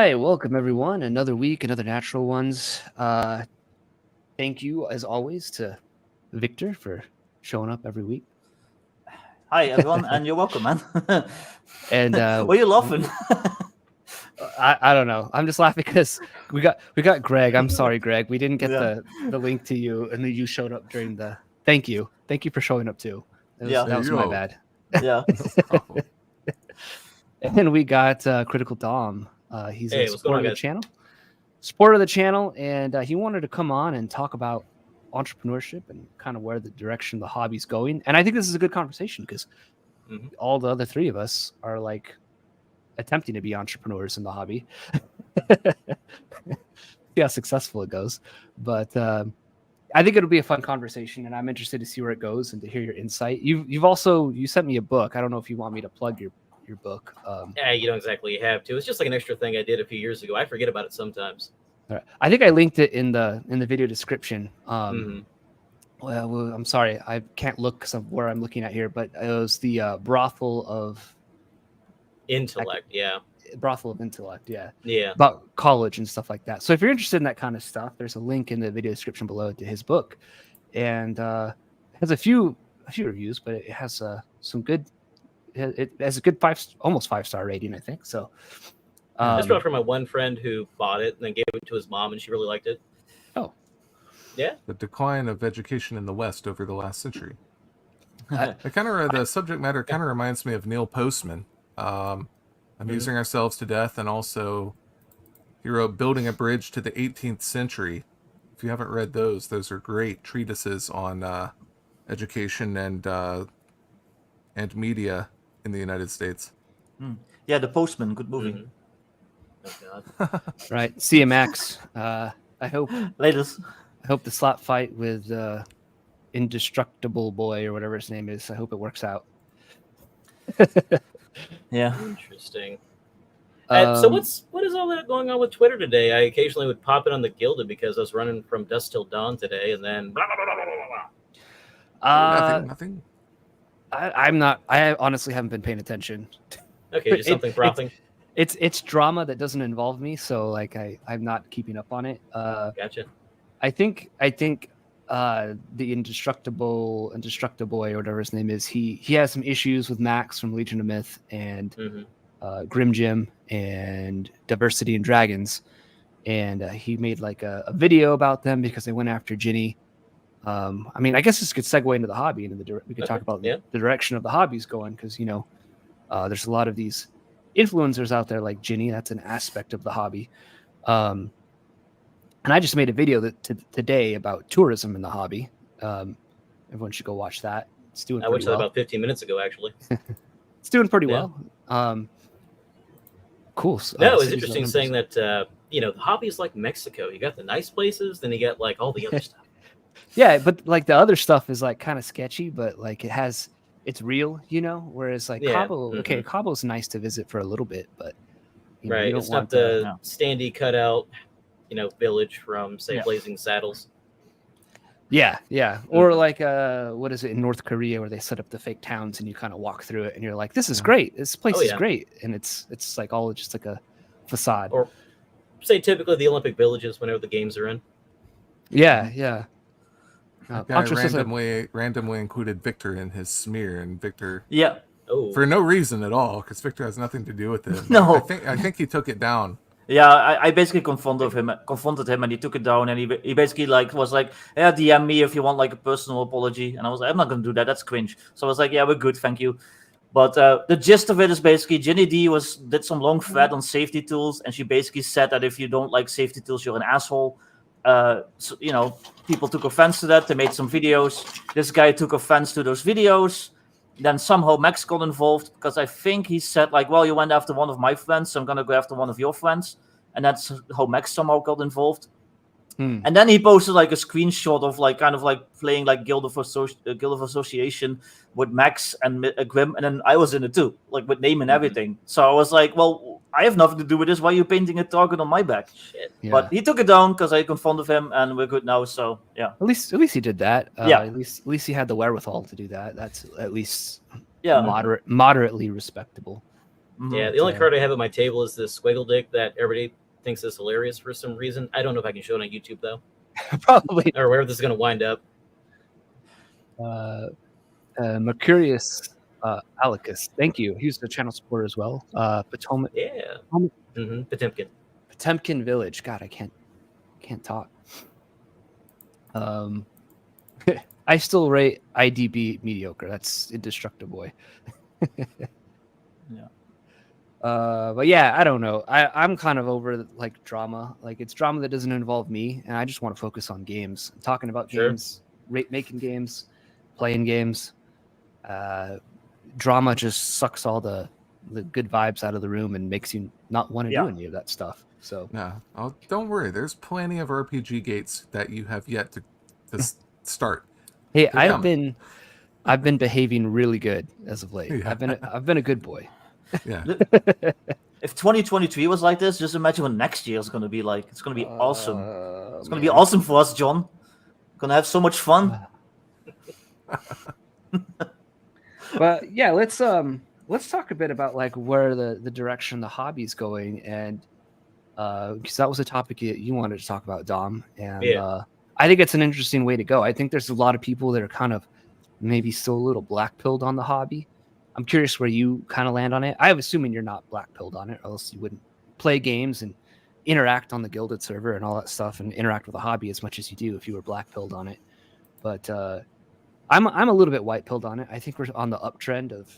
right, welcome everyone. Another week, another Natural Ones. Thank you, as always, to Victor for showing up every week. Hi everyone, and you're welcome, man. And why are you laughing? I don't know. I'm just laughing because we got Greg. I'm sorry, Greg. We didn't get the link to you, and then you showed up during the. Thank you for showing up too. That was my bad. Yeah. No problem. And we got CriticalDom. He's a what's supporter going of on, the guys? channel, and he wanted to come on and talk about entrepreneurship and kind of where the direction the hobby's going. And I think this is a good conversation because all the other three of us are like attempting to be entrepreneurs in the hobby. See how successful it goes. But I think it'll be a fun conversation, and I'm interested to see where it goes and to hear your insight. You sent me a book. I don't know if you want me to plug your book. Yeah, you don't exactly have to. It's just like an extra thing I did a few years ago. I forget about it sometimes. All right. I think I linked it in the video description. Well, I'm sorry, I can't look because of where I'm looking at here, but it was the Brothel of Intellect, yeah. Brothel of Intellect, yeah. About college and stuff like that. So if you're interested in that kind of stuff, there's a link in the video description below to his book, and it has a few reviews, but it has some good. It has a good almost 5-star rating, I think. So that's brought from my one friend who bought it and then gave it to his mom, and she really liked it. Oh, yeah. The decline of education in the West over the last century. The subject matter kind of reminds me of Neil Postman. Amusing ourselves to death, and also he wrote Building a Bridge to the 18th Century. If you haven't read those are great treatises on education and media in the United States. Yeah, The Postman, good movie. Oh God. Right, CMX. I hope the slap fight with Indestructible Boy or whatever his name is. I hope it works out. Yeah. Interesting. So what is all that going on with Twitter today? I occasionally would pop it on the Gilded because I was running from dusk till dawn today, and then blah, blah, blah, blah, blah, blah. Nothing. I'm not. I honestly haven't been paying attention. Okay, just something frothing. It's drama that doesn't involve me, so like I'm not keeping up on it. Gotcha. I think the Indestructible Boy or whatever his name is, he has some issues with Max from Legion of Myth and Grim Jim and Diversity and Dragons, and he made like a video about them because they went after Ginny. I mean, I guess this could segue into the hobby, and we could talk about the direction of the hobby's going, because there's a lot of these influencers out there like Ginny. That's an aspect of the hobby. And I just made a video today about tourism in the hobby. Everyone should go watch that. It's doing. I watched that about 15 minutes ago, actually. It's doing pretty well. Cool. No, it was interesting saying that the hobby is like Mexico. You got the nice places, then you got like all the other stuff. Yeah, but like the other stuff is like kind of sketchy, but like it's real, Whereas like Cabo, Cabo's nice to visit for a little bit, but right, it's not the standee cutout, village from say Blazing Saddles. Yeah. Or like what is it in North Korea where they set up the fake towns and you kind of walk through it and you're like, this is great. This place is great, and it's like all just like a facade. Or say typically the Olympic villages whenever the games are in. Yeah. Randomly included Victor in his smear, and Victor for no reason at all, because Victor has nothing to do with it. No, I think he took it down. Yeah, I basically confronted him, and he took it down, and he basically was like, yeah, DM me if you want like a personal apology, and I was like, I'm not gonna do that. That's cringe. So I was like, yeah, we're good, thank you. But the gist of it is basically Ginny D did some long thread on safety tools, and she basically said that if you don't like safety tools, you're an asshole. People took offense to that. They made some videos. This guy took offense to those videos. Then somehow Max got involved because I think he said like, well, you went after one of my friends, so I'm going to go after one of your friends. And that's how Max somehow got involved. And then he posted like a screenshot of like kind of like playing like Guild of Association with Max and Grim, and then I was in it too, like with name and everything. So I was like, well, I have nothing to do with this. Why are you painting a target on my back? Shit. Yeah. But he took it down because I confronted him, and we're good now. So yeah, at least he did that. At least he had the wherewithal to do that. That's at least moderately respectable. Yeah, the only card I have at my table is this Squiggle Dick that everybody thinks is hilarious for some reason. I don't know if I can show it on YouTube though. Probably. Or where this is going to wind up. Mercurius Alicus, thank you. He was the channel supporter as well. Potomac. Yeah. Potemkin. Potemkin Village. God, I can't talk. I still rate IDB mediocre. That's Indestructible. Yeah. But yeah, I don't know. I'm kind of over like drama. Like it's drama that doesn't involve me, and I just want to focus on games. Talking about games, making games, playing games. Drama just sucks all the good vibes out of the room and makes you not want to do any of that stuff. So no, don't worry. There's plenty of RPG gates that you have yet to start. Hey, I've been behaving really good as of late. Yeah. I've been a good boy. Yeah. If 2023 was like this, just imagine what next year is going to be like. It's going to be awesome. It's going to be awesome for us, John. Going to have so much fun. But yeah, let's talk a bit about like where the direction the hobby's going, and because that was a topic you wanted to talk about, Dom, and I think it's an interesting way to go. I think there's a lot of people that are kind of maybe still a little black-pilled on the hobby. I'm curious where you kind of land on it. I'm assuming you're not black-pilled on it, or else you wouldn't play games and interact on the Guilded server and all that stuff, and interact with the hobby as much as you do if you were black-pilled on it. But I'm a little bit white-pilled on it. I think we're on the uptrend of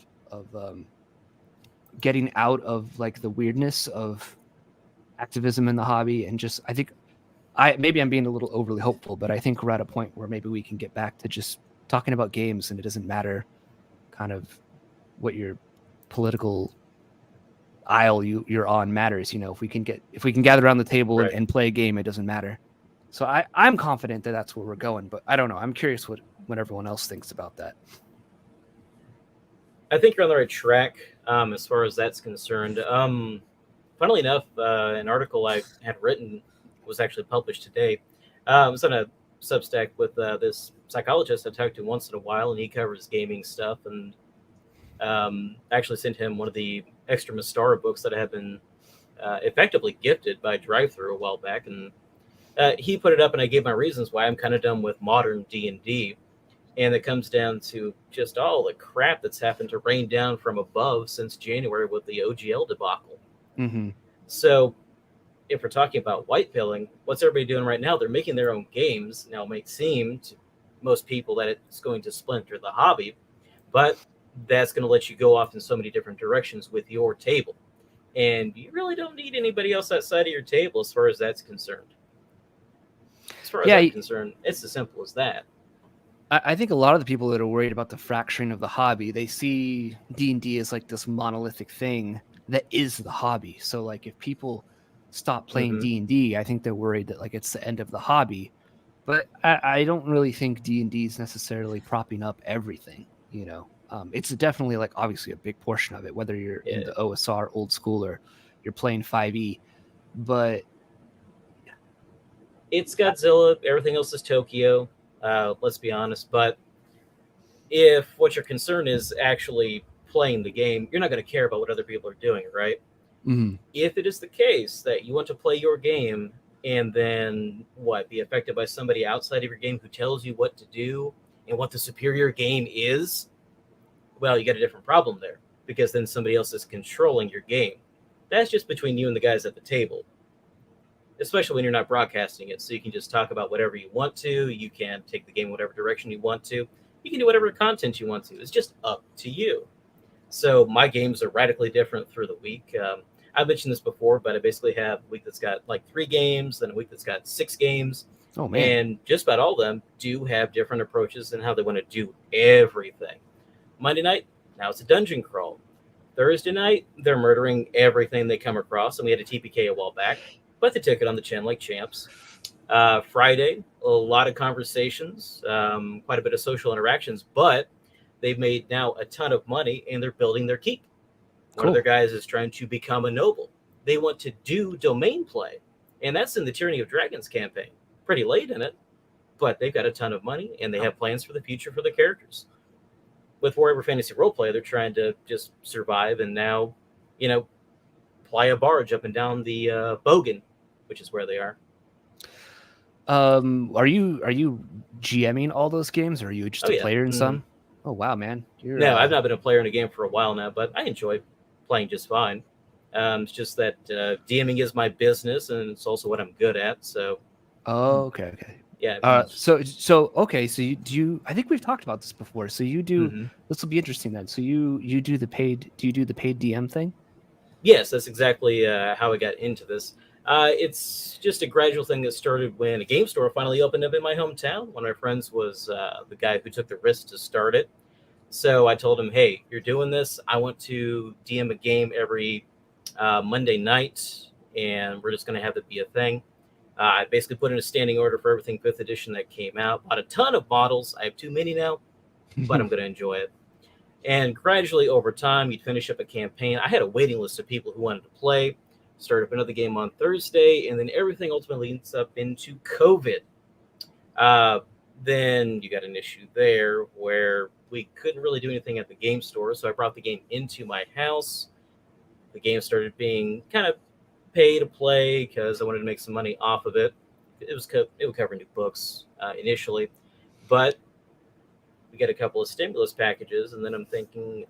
getting out of like the weirdness of activism in the hobby, and just I think maybe I'm being a little overly hopeful, but I think we're at a point where maybe we can get back to just talking about games, and it doesn't matter kind of what your political aisle you're on matters. You know, if we can gather around the table and play a game, it doesn't matter. So I'm confident that that's where we're going, but I don't know. I'm curious what everyone else thinks about that. I think you're on the right track as far as that's concerned. Funnily enough, an article I had written was actually published today. It was on a Substack with this psychologist I talk to once in a while, and he covers gaming stuff. And actually sent him one of the extra Mystara books that I have been effectively gifted by Drive-Thru a while back. And he put it up, and I gave my reasons why I'm kind of done with modern D&D. And it comes down to just all the crap that's happened to rain down from above since January with the OGL debacle. Mm-hmm. So if we're talking about white pilling, what's everybody doing right now? They're making their own games. Now, it might seem to most people that it's going to splinter the hobby, but that's going to let you go off in so many different directions with your table. And you really don't need anybody else outside of your table as far as that's concerned. As far as I'm concerned, it's as simple as that. I think a lot of the people that are worried about the fracturing of the hobby, they see D&D as like this monolithic thing that is the hobby. So like if people stop playing D&D, I think they're worried that like it's the end of the hobby. But I don't really think D&D is necessarily propping up everything, you know. It's definitely like obviously a big portion of it, whether you're in the OSR old school or you're playing 5e. But it's Godzilla, everything else is Tokyo. Let's be honest. But if what your concern is actually playing the game, you're not going to care about what other people are doing, right? Mm-hmm. If it is the case that you want to play your game and then be affected by somebody outside of your game who tells you what to do and what the superior game is, well, you got a different problem there, because then somebody else is controlling your game. That's just between you and the guys at the table, especially when you're not broadcasting it. So you can just talk about whatever you want to. You can take the game whatever direction you want to. You can do whatever content you want to. It's just up to you. So my games are radically different through the week. I've mentioned this before, but I basically have a week that's got like 3 games, then a week that's got 6 games. Oh, man. And just about all of them do have different approaches in how they want to do everything. Monday night, now it's a dungeon crawl. Thursday night, they're murdering everything they come across, and we had a TPK a while back, but they took it on the chin like champs. Friday, a lot of conversations, quite a bit of social interactions, but they've made now a ton of money, and they're building their keep. One of their guys is trying to become a noble. They want to do domain play, and that's in the Tyranny of Dragons campaign. Pretty late in it, but they've got a ton of money, and they have plans for the future for their characters. With Warhammer Fantasy Roleplay, they're trying to just survive, and now ply a barge up and down the Bogan, which is where they are. Are you GMing all those games, or are you just a player in some? Oh wow, man! No, I've not been a player in a game for a while now, but I enjoy playing just fine. It's just that DMing is my business, and it's also what I'm good at. So. Oh, okay. Yeah. So okay. So you I think we've talked about this before. So you do. This will be interesting then. So you do the paid. Do you do the paid DM thing? Yes, that's exactly how I got into this. It's just a gradual thing that started when a game store finally opened up in my hometown. One of my friends was the guy who took the risk to start it. So I told him, hey, you're doing this. I want to DM a game every Monday night, and we're just going to have it be a thing. I basically put in a standing order for everything 5th edition that came out. Bought a ton of models. I have too many now, but I'm going to enjoy it. And gradually over time, you'd finish up a campaign. I had a waiting list of people who wanted to play. Start up another game on Thursday, and then everything ultimately leads up into COVID. Then you got an issue there where we couldn't really do anything at the game store, so I brought the game into my house. The game started being kind of pay to play because I wanted to make some money off of it. It would cover new books initially, but we get a couple of stimulus packages, and then I'm thinking,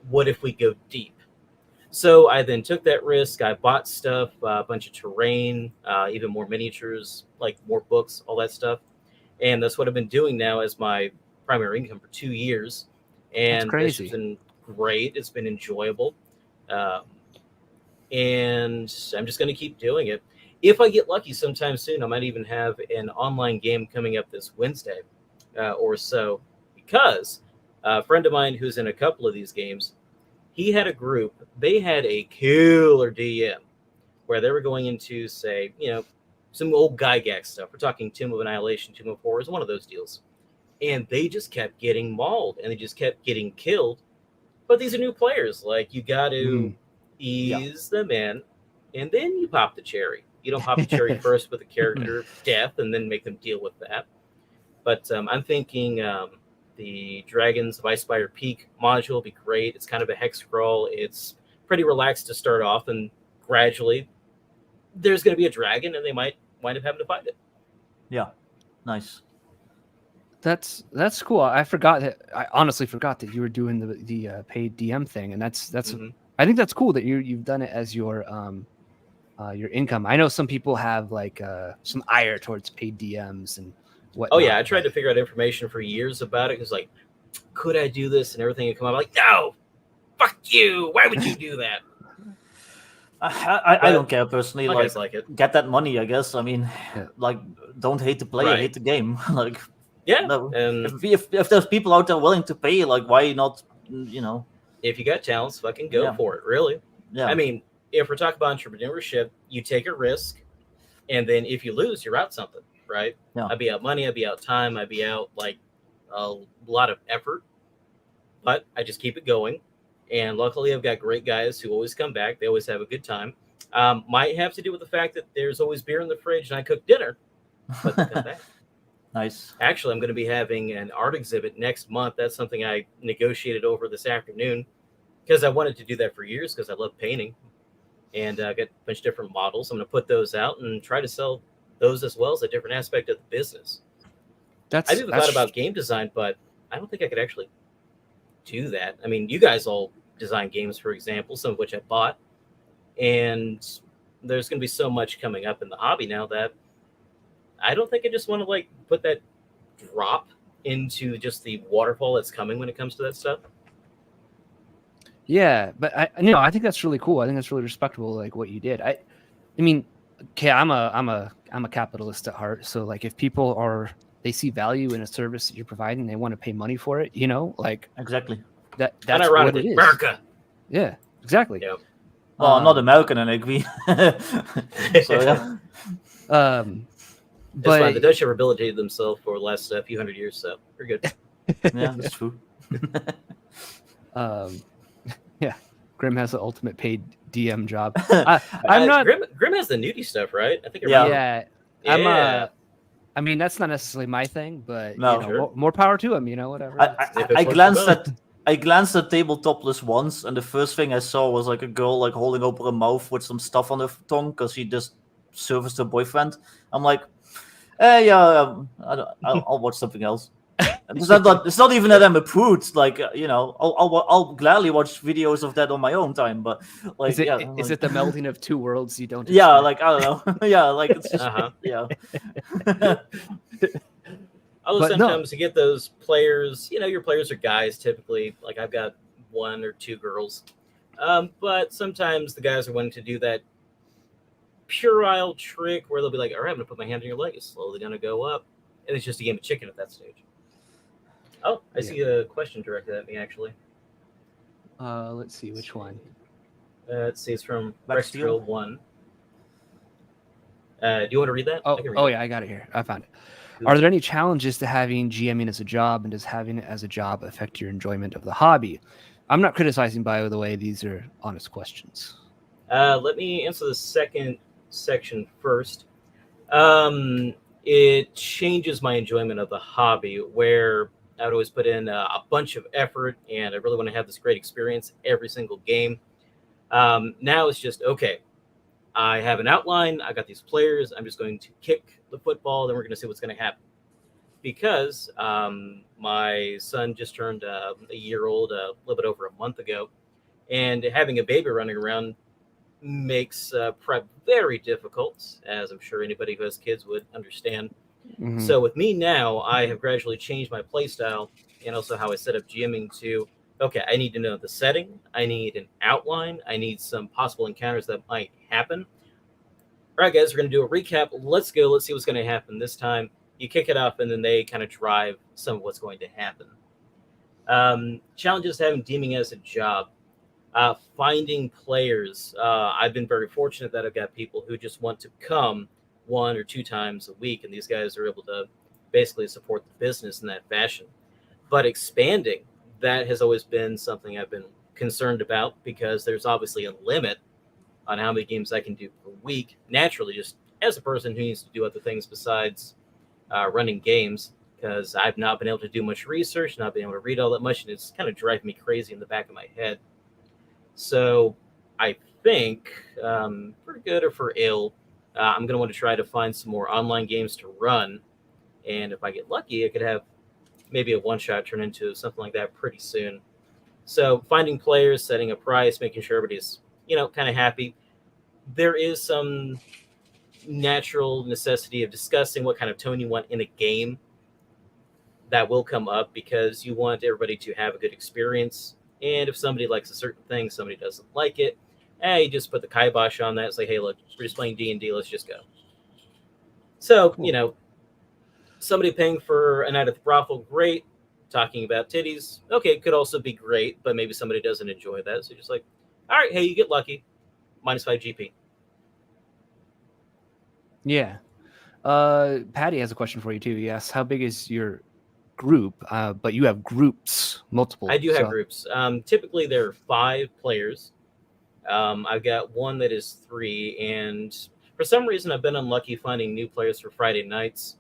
what if we go deep? So I then took that risk. I bought stuff, a bunch of terrain, even more miniatures, like more books, all that stuff. And that's what I've been doing now as my primary income for 2 years. And crazy. It's been great. It's been enjoyable. And I'm just going to keep doing it. If I get lucky sometime soon, I might even have an online game coming up this Wednesday or so, because a friend of mine who's in a couple of these games, he had a group. They had a killer DM where they were going into, say, some old Gygax stuff. We're talking Tomb of Annihilation, Tomb of Horrors, one of those deals. And they just kept getting mauled, and they just kept getting killed. But these are new players. Like, you got to ease them in, and then you pop the cherry. You don't pop the cherry first with a character death and then make them deal with that. But I'm thinking the Dragons of Icespire Peak module will be great. It's kind of a hex crawl. It's pretty relaxed to start off, and gradually there's going to be a dragon, and they might wind up having to fight it. Yeah, nice. That's cool. I honestly forgot that you were doing the paid DM thing, and that's I think that's cool that you've done it as your income. I know some people have like some ire towards paid DMs and whatnot. Oh yeah, I tried to figure out information for years about it because, like, could I do this and everything would come up like, no, fuck you. Why would you do that? I don't care personally. Like it. Get that money, I guess. I mean, like, don't hate the player, hate the game. Like, no. And if there's people out there willing to pay, like, why not? If you got talents, fucking go for it. Really. Yeah. I mean, if we're talking about entrepreneurship, you take a risk, and then if you lose, you're out something, right? Yeah. I'd be out money, I'd be out time, I'd be out like a lot of effort, but I just keep it going. And luckily, I've got great guys who always come back. They always have a good time. Might have to do with the fact that there's always beer in the fridge and I cook dinner, but they come back. Nice. Actually, I'm going to be having an art exhibit next month. That's something I negotiated over this afternoon because I wanted to do that for years because I love painting. And I got a bunch of different models. I'm going to put those out and try to sell those as well as a different aspect of the business. I've even thought about game design, but I don't think I could actually do that. I mean, you guys all design games, for example, some of which I bought. And there's going to be so much coming up in the hobby now that I don't think I just want to like put that drop into just the waterfall that's coming when it comes to that stuff. Yeah, but I think that's really cool. I think that's really respectable, like what you did. I mean, okay, I'm a capitalist at heart. So like, if people they see value in a service that you're providing, they want to pay money for it. Like exactly. That's what it is. America. Yeah, exactly. Yeah. Well, I'm not American, and agree. So yeah. It's fine. The Dutch have rehabilitated themselves for the last few hundred years, so we're good. Yeah, that's true. Yeah, Grim has the ultimate paid DM job. I'm not. Grim has the nudie stuff, right? I think. Yeah. I mean, that's not necessarily my thing, but no, more power to him. Whatever. I glanced I glanced at Tabletop List once, and the first thing I saw was like a girl like holding open her mouth with some stuff on her tongue because she just serviced her boyfriend. I'm like, I'll watch something else. It's not even that I'm a prude. Like, I'll gladly watch videos of that on my own time. But like, is it the melding of two worlds you don't? Yeah, expect? like I don't know. Yeah, like it's just yeah. Although But sometimes you get those players, your players are guys typically. Like I've got 1 or 2 girls, but sometimes the guys are wanting to do that puerile trick where they'll be like, "All right, I'm gonna put my hand on your leg. It's slowly gonna go up," and it's just a game of chicken at that stage. Oh, I see a question directed at me actually. Let's see which one. Let's see, it's from Rex Steel? Rexdrill1. Do you want to read that? Yeah, I got it here. I found it. Are there any challenges to having GMing as a job, and does having it as a job affect your enjoyment of the hobby? I'm not criticizing, by the way. These are honest questions. Let me answer the second section first. It changes my enjoyment of the hobby, where I would always put in a bunch of effort, and I really want to have this great experience every single game. Now it's just, okay, I have an outline. I got these players. I'm just going to kick the football. Then we're going to see what's going to happen. Because my son just turned a year old a little bit over a month ago. And having a baby running around makes prep very difficult, as I'm sure anybody who has kids would understand. Mm-hmm. So with me now, I have gradually changed my play style and also how I set up GMing to, okay, I need to know the setting. I need an outline. I need some possible encounters that might happen. All right, guys, we're going to do a recap. Let's go. Let's see what's going to happen this time. You kick it off, and then they kind of drive some of what's going to happen. Challenges to having DMing as a job. Finding players. I've been very fortunate that I've got people who just want to come 1 or 2 times a week, and these guys are able to basically support the business in that fashion. But expanding, that has always been something I've been concerned about, because there's obviously a limit on how many games I can do per week. Naturally, just as a person who needs to do other things besides running games, because I've not been able to do much research, not been able to read all that much, and it's kind of driving me crazy in the back of my head. So I think, for good or for ill, I'm going to want to try to find some more online games to run. And if I get lucky, I could have maybe a one-shot turn into something like that pretty soon. So finding players, setting a price, making sure everybody's, kind of happy. There is some natural necessity of discussing what kind of tone you want in a game. That will come up because you want everybody to have a good experience. And if somebody likes a certain thing, somebody doesn't like it, you just put the kibosh on that. It's like, hey, look, we're just playing D&D. Let's just go. So, cool. Somebody paying for a night at the brothel, great. Talking about titties, okay, it could also be great, but maybe somebody doesn't enjoy that. So just like, all right, hey, you get lucky. -5 GP. Yeah. Patty has a question for you too. Yes. How big is your group? But you have groups, multiple. I do have groups. Typically there are 5 players. I've got one that is 3, and for some reason I've been unlucky finding new players for Friday nights.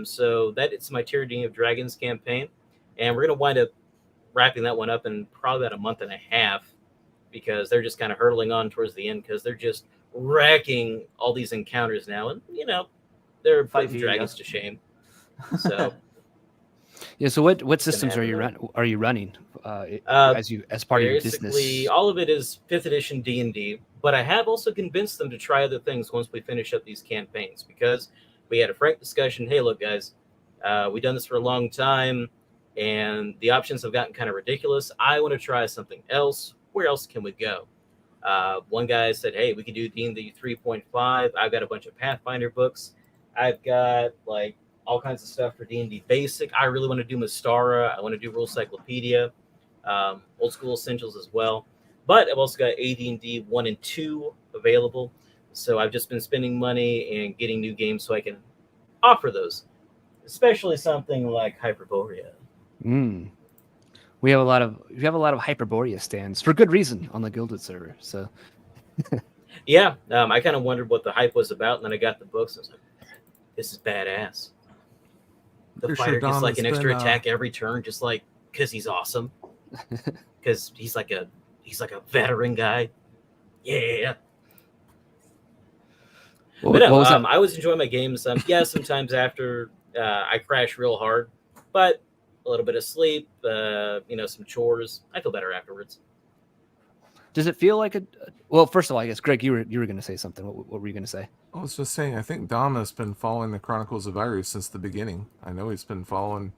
So that it's my Tyranny of Dragons campaign, and we're going to wind up wrapping that one up in probably about a month and a half, because they're just kind of hurtling on towards the end, because they're just wrecking all these encounters now, and they're putting dragons to shame. So yeah. So what systems are you running as part of your business? Basically, all of it is 5th edition D&D, but I have also convinced them to try other things once we finish up these campaigns, because we had a frank discussion. Hey, look, guys, we've done this for a long time, and the options have gotten kind of ridiculous. I want to try something else. Where else can we go? One guy said, hey, we could do D&D 3.5. I've got a bunch of Pathfinder books. I've got like all kinds of stuff for D&D Basic. I really want to do Mystara. I want to do Rule Cyclopedia, Old School Essentials as well. But I've also got AD&D 1 and 2 available. So I've just been spending money and getting new games so I can offer those, especially something like Hyperborea. We have a lot of Hyperborea stands for good reason on the Guilded server. So yeah, I kind of wondered what the hype was about, and then I got the books. And I was like, this is badass. The fighter gets like an extra attack every turn, just like because he's awesome. because he's like a veteran guy. Yeah. But no, I was enjoying my games. Sometimes after I crash real hard, but a little bit of sleep, some chores, I feel better afterwards. Does it feel like well, first of all, I guess, Greg, you were going to say something. What were you going to say? I was just saying, I think Dom has been following the Chronicles of Iris since the beginning. I know he's been following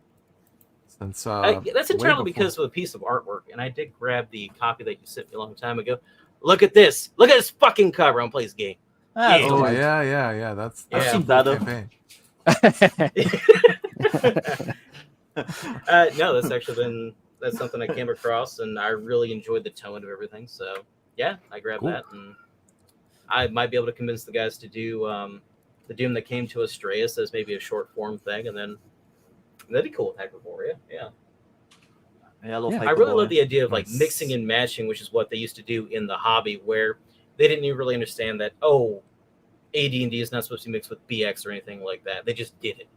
since that's entirely because of a piece of artwork, and I did grab the copy that you sent me a long time ago. Look at this fucking cover. I'm playing this game. Yeah. That's I've seen that. No, that's something I came across, and I really enjoyed the tone of everything. So yeah, I grabbed that, and I might be able to convince the guys to do the Doom that came to Astreus as maybe a short form thing, and then that'd be cool with Hyperborea. Yeah. I really love the idea of like mixing and matching, which is what they used to do in the hobby, where they didn't even really understand that AD&D is not supposed to be mixed with BX or anything like that. They just did it.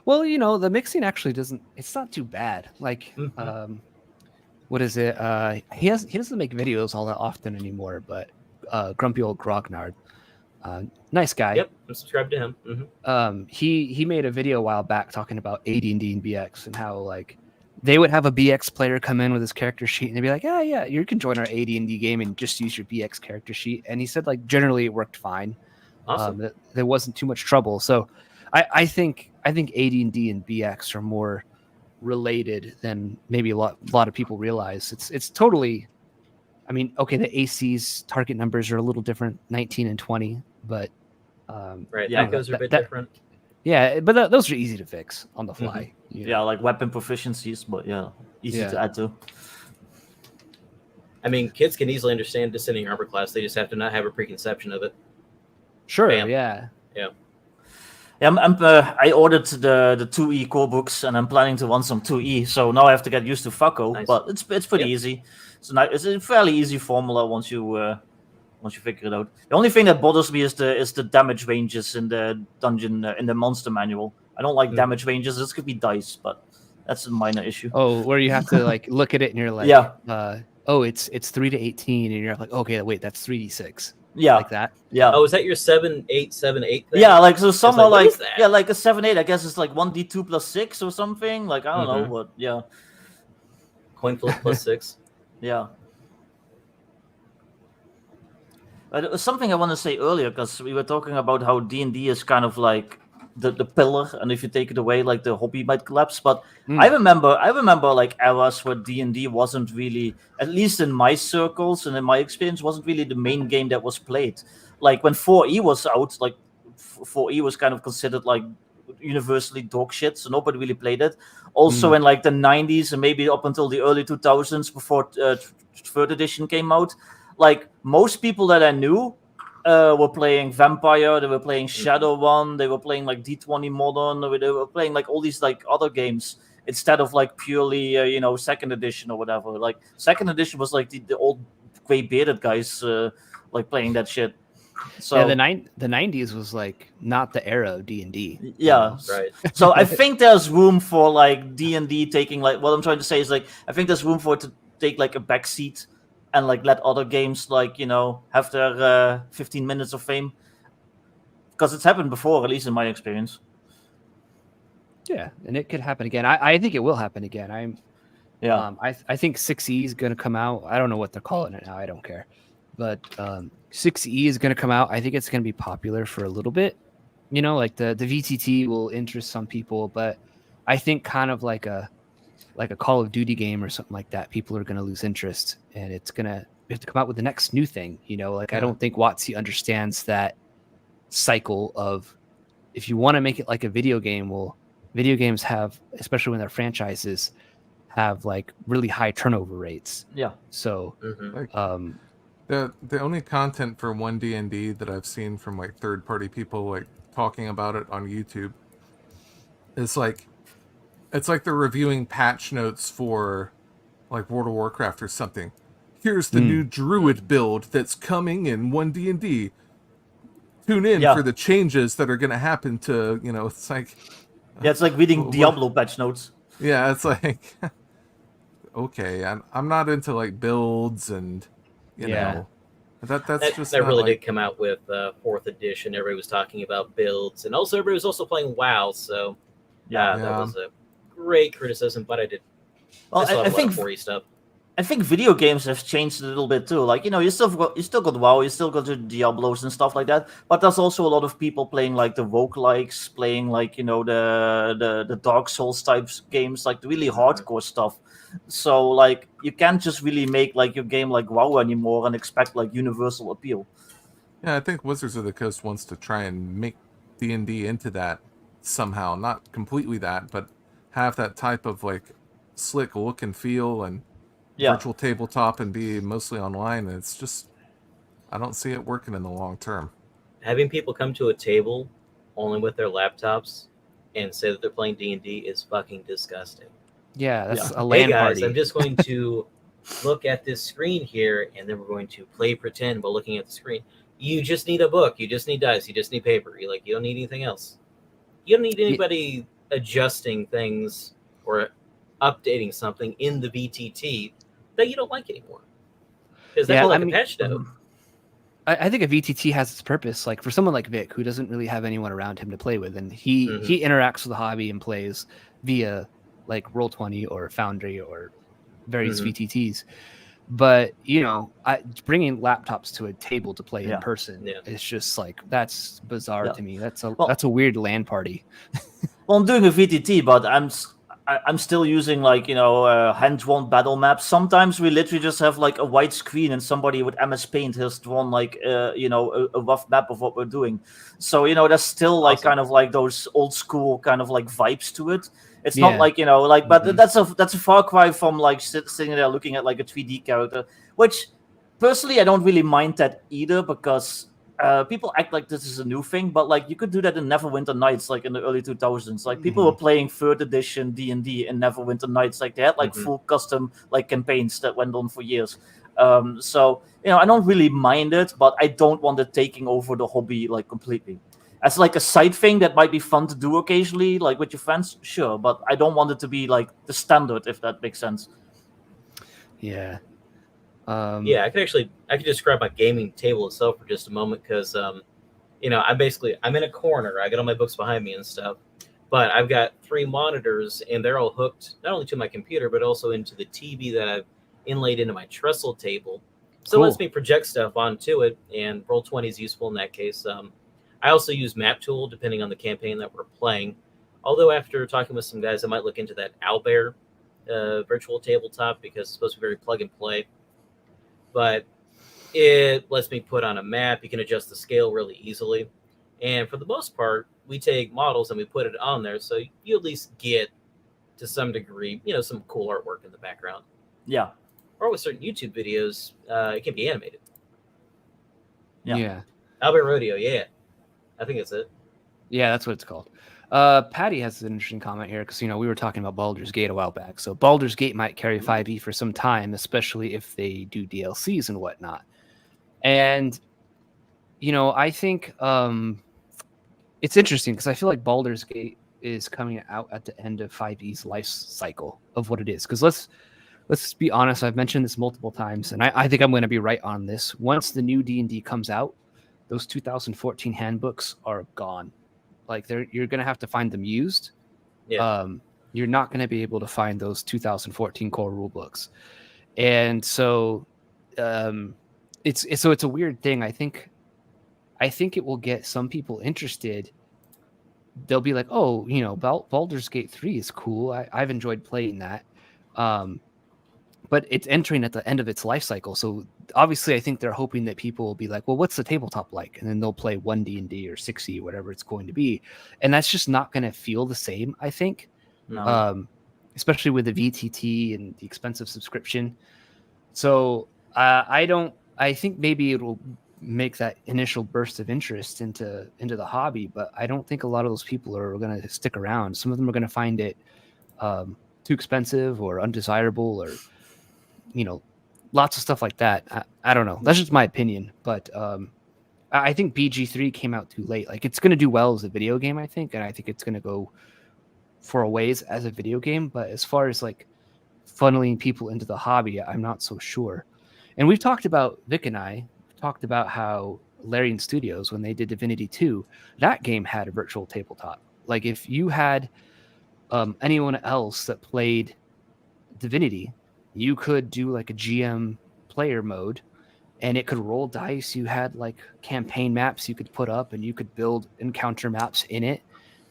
Well, the mixing actually it's not too bad. Like, what is it? He doesn't make videos all that often anymore, but grumpy old Grognard, nice guy. Yep, I'm subscribed to him. Mm-hmm. He made a video a while back talking about AD&D and BX and how like they would have a BX player come in with his character sheet and they'd be like, yeah, you can join our AD&D game and just use your BX character sheet. And he said like generally it worked fine. Awesome. There wasn't too much trouble. So I think AD&D and BX are more related than maybe a lot of people realize. It's totally. I mean, okay, the AC's target numbers are a little different, 19 and 20, but right, those are a bit different. Yeah, but those are easy to fix on the fly. Mm-hmm. Yeah, like weapon proficiencies, but easy to add to. I mean, kids can easily understand descending armor class. They just have to not have a preconception of it. Sure. Bam. Yeah. I ordered the 2E core books, and I'm planning to run some 2E. So now I have to get used to FACO, but it's pretty easy. So now it's a fairly easy formula once you figure it out. The only thing that bothers me is the damage ranges in the dungeon in the monster manual. I don't like damage ranges. This could be dice, but that's a minor issue. Oh, where you have to like look at it and you're like, it's 3 to 18, and you're like, okay, wait, that's 3d6. Yeah, like that. Yeah. Oh, is that your 7-8 thing? Yeah, like so some are like like a 7-8. I guess it's like 1d2 plus 6 or something. Like I don't know, but yeah. Coin flip plus 6. Yeah. But it was something I want to say earlier because we were talking about how D&D is kind of like the pillar, and if you take it away, like the hobby might collapse. But I remember like eras where D&D wasn't really, at least in my circles and in my experience, wasn't really the main game that was played. Like when 4E was out, like 4E was kind of considered like universally dog shit, so nobody really played it. Also in like the 90s and maybe up until the early 2000s before third edition came out, like most people that I knew were playing Vampire, they were playing Shadowrun, they were playing like D20 Modern, they were playing like all these like other games instead of like purely second edition or whatever. Like second edition was like the old gray bearded guys like playing that shit. So yeah, the 90s was like not the era of D&D. Yeah, right. So I think there's room for like D&D taking like, what I'm trying to say is like I think there's room for it to take like a backseat and like let other games like have their 15 minutes of fame, because it's happened before, at least in my experience. Yeah, and it could happen again. I think it will happen again. I think 6E is going to come out. I don't know what they're calling it now. I don't care, but 6E is going to come out. I think it's going to be popular for a little bit. Like the VTT will interest some people, but I think kind of like a Call of Duty game or something like that, people are going to lose interest, and we have to come out with the next new thing. I don't think WotC understands that cycle of, if you want to make it like a video game, well, video games have, especially when they're franchises, have like really high turnover rates. Yeah. So, the only content for 1D&D that I've seen from like third-party people like talking about it on YouTube is like, it's like they're reviewing patch notes for like World of Warcraft or something. Here's the new druid build that's coming in 1D&D. Tune in for the changes that are going to happen to, it's like... Yeah, it's like reading Diablo patch notes. Yeah, it's like... okay, I'm not into like builds and you know that's just that not really like, did come out with 4th edition. Everybody was talking about builds, and also everybody was also playing WoW. So Yeah. that was a great criticism. But I Well, still I have a lot think of 4E stuff. I think video games have changed a little bit too. Like, you still got WoW, you still got the Diablos and stuff like that. But there's also a lot of people playing like the roguelikes, playing like the Dark Souls types games, like the really hardcore stuff. So like you can't just really make like your game like WoW anymore and expect like universal appeal. yeah, I think Wizards of the Coast wants to try and make D&D into that somehow, not completely that, but have that type of like slick look and feel and Yeah. virtual tabletop and be mostly online. And it's just, I don't see it working in the long term. Having people come to a table only with their laptops and say that they're playing D&D is fucking disgusting. Yeah, that's a Hey LAN guys, party. I'm just going to look at this screen here, and then we're going to play pretend while looking at the screen. You just need a book. You just need dice. You just need paper. You don't need anything else. You don't need anybody adjusting things or updating something in the VTT that you don't like anymore. Because that's all a patch note. I think a VTT has its purpose. Like for someone like Vic, who doesn't really have anyone around him to play with, and he interacts with the hobby and plays via like Roll20 or Foundry or various VTTs. But bringing laptops to a table to play in person, it's just like that's bizarre to me. That's a weird LAN party. Well, I'm doing a VTT, but I'm still using like hand-drawn battle maps. Sometimes we literally just have like a white screen and somebody with MS Paint has drawn like a rough map of what we're doing. So there's still like kind of like those old school kind of like vibes to it. It's not like but that's a far cry from like sitting there looking at like a 3D character, which personally I don't really mind that either, because people act like this is a new thing, but like you could do that in Neverwinter Nights, like in the early 2000s. Like people were playing 3rd edition D&D in Neverwinter Nights. Like they had like full custom like campaigns that went on for years. So I don't really mind it, but I don't want it taking over the hobby like completely. As like a side thing that might be fun to do occasionally, like with your friends, sure, but I don't want it to be like the standard, if that makes sense. Yeah. I could describe my gaming table itself for just a moment, because I'm in a corner. I got all my books behind me and stuff, but I've got 3 monitors, and they're all hooked not only to my computer but also into the TV that I've inlaid into my trestle table. So it lets me project stuff onto it, and Roll20 is useful in that case. I also use Map Tool depending on the campaign that we're playing. Although after talking with some guys, I might look into that Owlbear virtual tabletop, because it's supposed to be very plug and play. But it lets me put on a map. You can adjust the scale really easily. And for the most part, we take models and we put it on there, so you at least get, to some degree, some cool artwork in the background. Yeah. Or with certain YouTube videos, it can be animated. Yeah. Albert Rodeo, yeah. I think that's it. Yeah, that's what it's called. Patty has an interesting comment here, because we were talking about Baldur's Gate a while back. So Baldur's Gate might carry 5e for some time, especially if they do DLCs and whatnot. And I think it's interesting, because I feel like Baldur's Gate is coming out at the end of 5e's life cycle of what it is. Because let's be honest, I've mentioned this multiple times, and I think I'm going to be right on this. Once the new D&D comes out, those 2014 handbooks are gone. Like you're going to have to find them used. Yeah. You're not going to be able to find those 2014 core rule books. And so it's a weird thing. I think it will get some people interested. They'll be like, oh, Baldur's Gate 3 is cool. I've enjoyed playing that. But it's entering at the end of its life cycle. So obviously I think they're hoping that people will be like, well, what's the tabletop like? And then they'll play 1D&D or 6e, whatever it's going to be. And that's just not going to feel the same, I think. No. Especially with the VTT and the expensive subscription. So I think maybe it'll make that initial burst of interest into the hobby, but I don't think a lot of those people are going to stick around. Some of them are going to find it too expensive or undesirable, or lots of stuff like that. I don't know. That's just my opinion, but I think BG3 came out too late. Like, it's going to do well as a video game, I think, and I think it's going to go for a ways as a video game. But as far as like funneling people into the hobby, I'm not so sure. And we've talked about, Vic and I talked about how Larian Studios, when they did Divinity 2, that game had a virtual tabletop. Like if you had anyone else that played Divinity, you could do like a GM player mode and it could roll dice. You had like campaign maps you could put up and you could build encounter maps in it.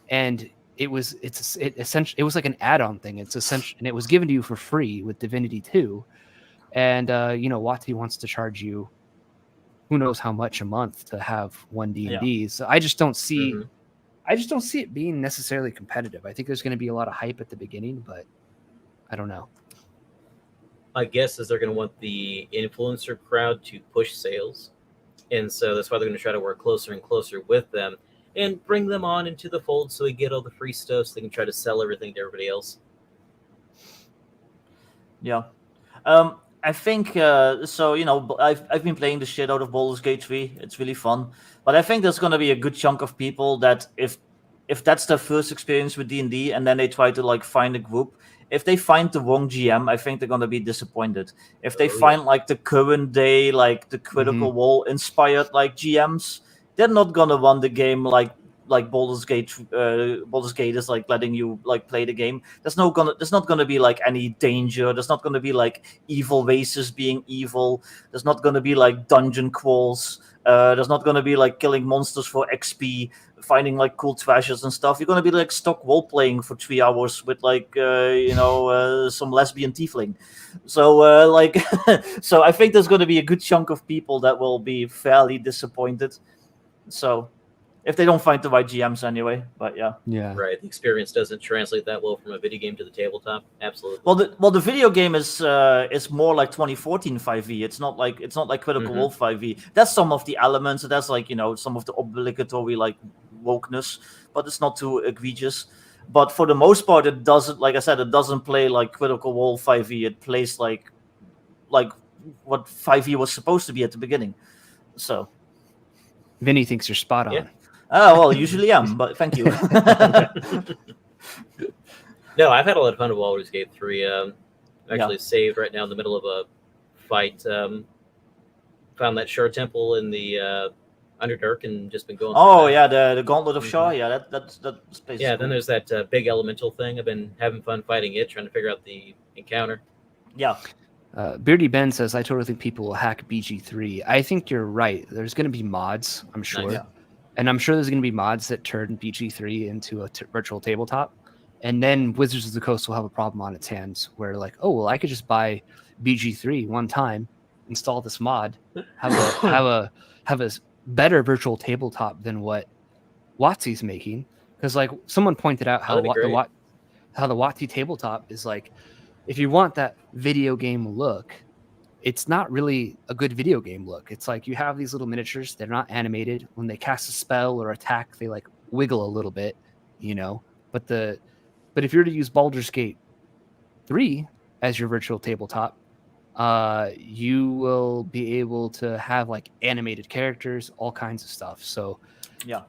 And it was like an add-on thing. It's essential, and it was given to you for free with Divinity 2. And Wati wants to charge you who knows how much a month to have one D&D. So I just don't see it being necessarily competitive. I think there's going to be a lot of hype at the beginning, but I don't know. My guess is they're going to want the influencer crowd to push sales. And so that's why they're going to try to work closer and closer with them and bring them on into the fold so we get all the free stuff so they can try to sell everything to everybody else. Yeah. I think, I've been playing the shit out of Baldur's Gate 3. It's really fun. But I think there's going to be a good chunk of people that if that's their first experience with D&D and then they try to like find a group, if they find the wrong GM, I think they're going to be disappointed. If they find like the current day, like the Critical Role inspired like GMs, they're not going to run the game like Baldur's Gate. Baldur's Gate is like letting you like play the game. There's not gonna be like any danger. There's not gonna be like evil races being evil. There's not gonna be like dungeon crawls. There's not gonna be like killing monsters for XP, finding like cool treasures and stuff. You're gonna be like stock role playing for 3 hours with like some lesbian tiefling. So so I think there's gonna be a good chunk of people that will be fairly disappointed. So. If they don't find the right GMs anyway, but yeah. Right. The experience doesn't translate that well from a video game to the tabletop. Absolutely. Well, the video game is more like 2014 5e. It's not like Critical Role 5e. That's some of the elements. That's like some of the obligatory like wokeness, but it's not too egregious. But for the most part, it doesn't. Like I said, it doesn't play like Critical Role 5e. It plays like what 5e was supposed to be at the beginning. So, Vinny thinks you're spot on. Yeah. Oh, well, usually am, but thank you. No, I've had a lot of fun with Baldur's Gate 3. Actually saved right now in the middle of a fight. Found that Shard Temple in the Underdark and just been going. Oh, yeah, the Gauntlet of Shar. Yeah, that place. Yeah, is then cool. there's that big elemental thing. I've been having fun fighting it, trying to figure out the encounter. Yeah. Beardy Ben says, I totally think people will hack BG3. I think you're right. There's going to be mods, I'm sure. Nice. Yeah. And I'm sure there's going to be mods that turn BG3 into a virtual tabletop. And then Wizards of the Coast will have a problem on its hands where like, oh, well, I could just buy BG3 one time, install this mod, have a better virtual tabletop than what WotC's making. Because like someone pointed out how the WotC tabletop is like, if you want that video game look, it's not really a good video game look. It's like you have these little miniatures. They're not animated. When they cast a spell or attack, they like wiggle a little bit, But if you're to use Baldur's Gate 3 as your virtual tabletop, you will be able to have like animated characters, all kinds of stuff. So yeah.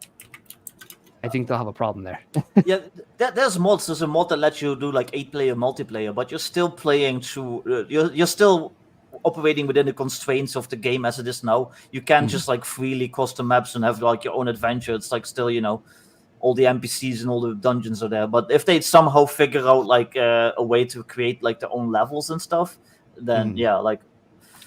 I think they'll have a problem there. Yeah, there's mods. There's a mod that lets you do like 8-player multiplayer, but you're still playing through. You're still operating within the constraints of the game as it is now. You can't just like freely cross the maps and have like your own adventure. It's like still, all the NPCs and all the dungeons are there. But if they somehow figure out like a way to create like their own levels and stuff, then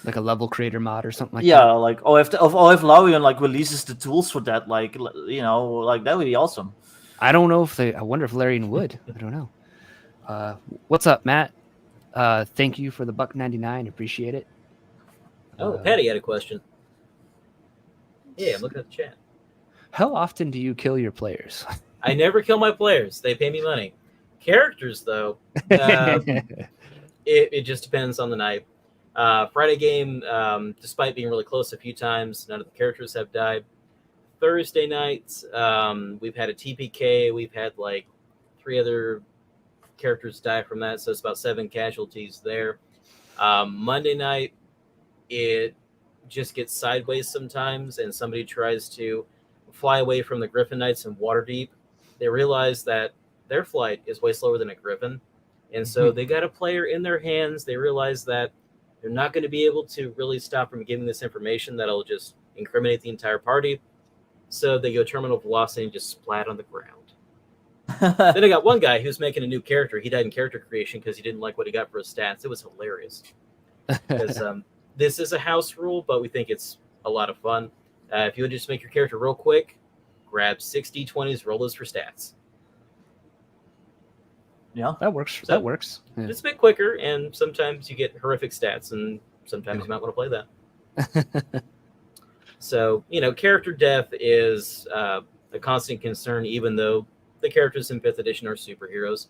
like a level creator mod or something like that. Yeah, like if Larian like releases the tools for that, like that would be awesome. I don't know I wonder if Larian would. I don't know. What's up, Matt? Thank you for the $1.99. Appreciate it. Oh, Patty had a question. Yeah, I'm looking at the chat. How often do you kill your players? I never kill my players. They pay me money. Characters, though, it just depends on the night. Friday game, despite being really close a few times, none of the characters have died. Thursday nights, we've had a TPK. We've had like 3 other characters die from that, so it's about 7 casualties there. Monday night, it just gets sideways sometimes, and somebody tries to fly away from the Griffin Knights in Waterdeep. They realize that their flight is way slower than a Griffin, And so they got a player in their hands. They realize that they're not going to be able to really stop from giving this information that'll just incriminate the entire party. So they go terminal velocity and just splat on the ground. Then I got one guy who's making a new character. He died in character creation because he didn't like what he got for his stats. It was hilarious. Because this is a house rule, but we think it's a lot of fun. If you would just make your character real quick, grab 6 d20s, roll those for stats. Yeah, that works. So, that works. Yeah. It's a bit quicker, and sometimes you get horrific stats, and sometimes you might want to play that. So, character death is a constant concern, even though the characters in 5th edition are superheroes.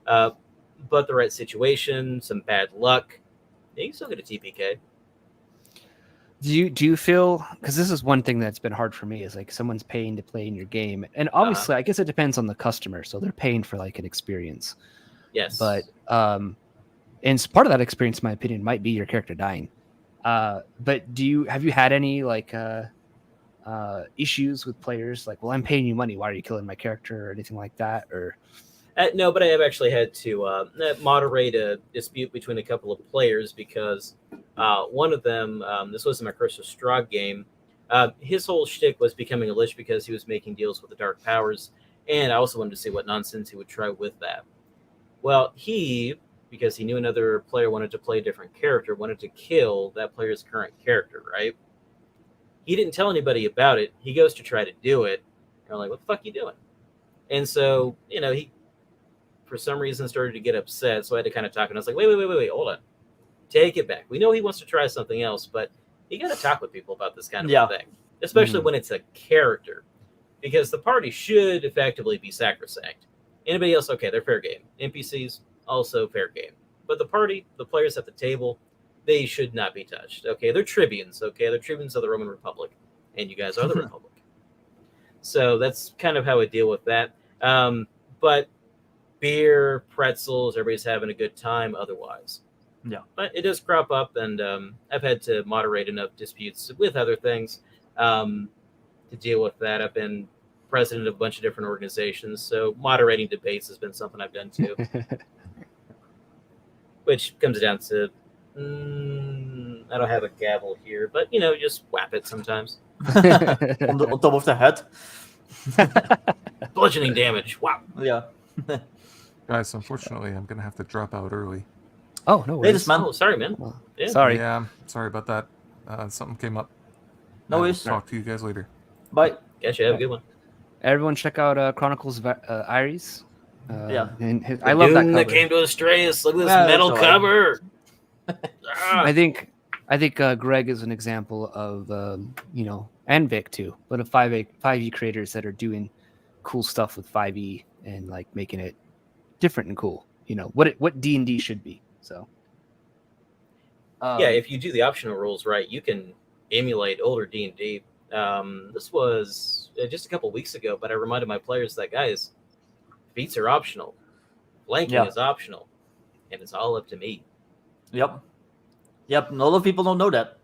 But the right situation, some bad luck, you can still get a TPK. Do you feel, because this is one thing that's been hard for me, is like someone's paying to play in your game, and obviously I guess it depends on the customer, so they're paying for like an experience. Yes. But and part of that experience, in my opinion, might be your character dying. But have you had any like issues with players like, well, I'm paying you money, why are you killing my character, or anything like that? Or no, but I have actually had to moderate a dispute between a couple of players because one of them, this was in my Curse of Strahd game, his whole shtick was becoming a lich because he was making deals with the Dark Powers, and I also wanted to see what nonsense he would try with that. Well, because he knew another player wanted to play a different character, wanted to kill that player's current character, right? He didn't tell anybody about it. He goes to try to do it. And I'm like, what the fuck are you doing? And so, he, for some reason, started to get upset. So I had to kind of talk. And I was like, wait, hold on. Take it back. We know he wants to try something else, but you got to talk with people about this kind of thing, especially when it's a character, because the party should effectively be sacrosanct. Anybody else, okay, they're fair game. NPCs, also fair game. But the party, the players at the table, they should not be touched. Okay, they're tribunes. Okay, they're tribunes of the Roman Republic, and you guys are the Republic. So that's kind of how I deal with that. But beer, pretzels, everybody's having a good time otherwise. Yeah. But it does crop up, and I've had to moderate enough disputes with other things to deal with that. I've been president of a bunch of different organizations, so moderating debates has been something I've done too. Which comes down to, I don't have a gavel here, but, just whap it sometimes. on top of the head. Bludgeoning damage. Wow. Yeah. Guys, unfortunately, I'm going to have to drop out early. Oh, no worries. Man. Oh, sorry, man. Yeah. Sorry. Yeah, sorry about that. Something came up. No worries. Talk to you guys later. Bye. Gotcha. Have a good one. Everyone check out Chronicles of Iris. Yeah. And I love that cover. That came to Astraeus. Look at this metal that's cover. I think Greg is an example of and Vic too, but of 5e creators that are doing cool stuff with 5e and like making it different and cool. What D&D should be. So yeah, if you do the optional rules right, you can emulate older D&D. This was just a couple weeks ago, but I reminded my players that, guys, feats are optional, flanking is optional, and it's all up to me. Yep. A lot of people don't know that.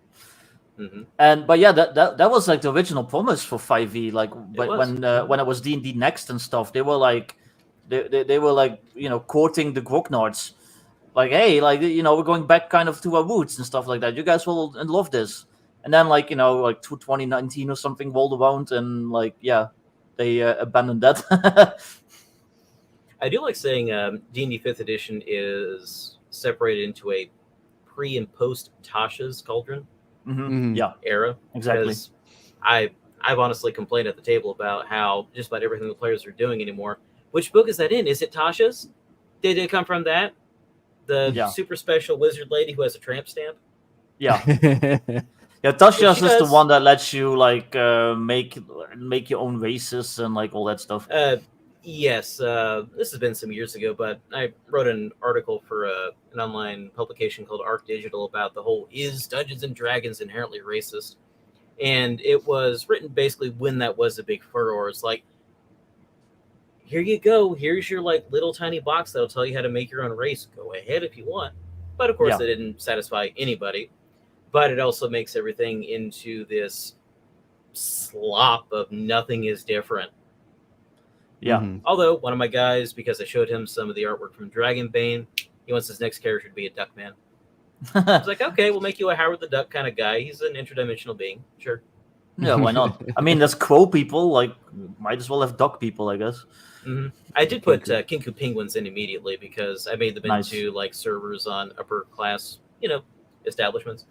Mm-hmm. But yeah, that was like the original promise for 5e. Like when it was D&D Next and stuff, they were like they were like courting the grognards, like, hey, like we're going back kind of to our roots and stuff like that. You guys will love this. And then like 2019 or something rolled around, and they abandoned that. I do like saying D&D 5th edition is separated into a pre and post Tasha's Cauldron era. Exactly. Because I've honestly complained at the table about how just about everything the players are doing anymore. Which book is that in? Is it Tasha's? Did it come from that? The super special wizard lady who has a tramp stamp? Yeah. Yeah, Tasha's is the one that lets you like make your own races and like all that stuff. Yes, this has been some years ago, but I wrote an article for an online publication called Arc Digital about the whole "Is Dungeons and Dragons inherently racist?" And it was written basically when that was a big furor. It's like, here you go. Here's your like little tiny box that'll tell you how to make your own race. Go ahead if you want. But of course, it didn't satisfy anybody. But it also makes everything into this slop of nothing is different. Yeah. Mhm. Although one of my guys, because I showed him some of the artwork from Dragonbane, he wants his next character to be a Duckman. I was like, okay, we'll make you a Howard the Duck kind of guy. He's an interdimensional being, sure. Yeah, why not? I mean, there's crow people. Like, might as well have duck people, I guess. Mm-hmm. I did put Kinku penguins in immediately because I made them Nice. into like servers on upper class, establishments.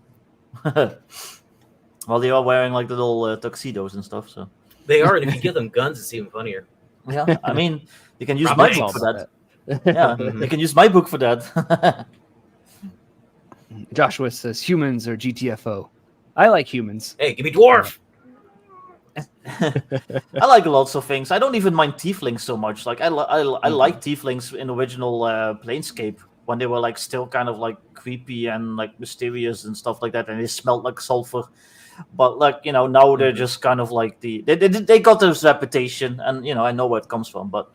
Well, they are wearing like the little tuxedos and stuff. So They are, and if you give them guns, it's even funnier. yeah, I mean, you can use Probably my book all for about that. Yeah, you can use my book for that. Joshua says humans are GTFO. I like humans. Hey, give me dwarf. I like lots of things. I don't even mind tieflings so much. Like I like tieflings in original Planescape when they were like still kind of like creepy and like mysterious and stuff like that, and they smelled like sulfur. But like now they're just kind of like they got this reputation, and I know where it comes from. But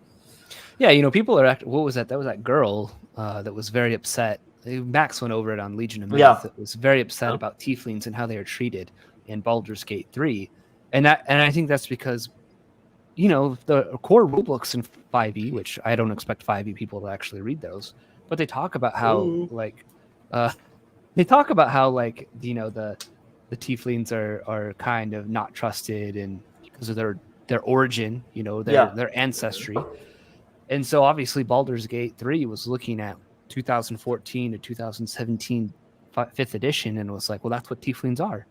Yeah, people are what was that? That was that girl that was very upset. Max went over it on Legion of Myth. Yeah. That was very upset about tieflings and how they are treated in Baldur's Gate 3. And I think that's because, the core rulebooks in 5e, which I don't expect 5e people to actually read those, but they talk about how the tieflings are kind of not trusted and because of their origin, their ancestry. And so obviously Baldur's Gate 3 was looking at 2014 to 2017 5th edition and was like, well, that's what tieflings are.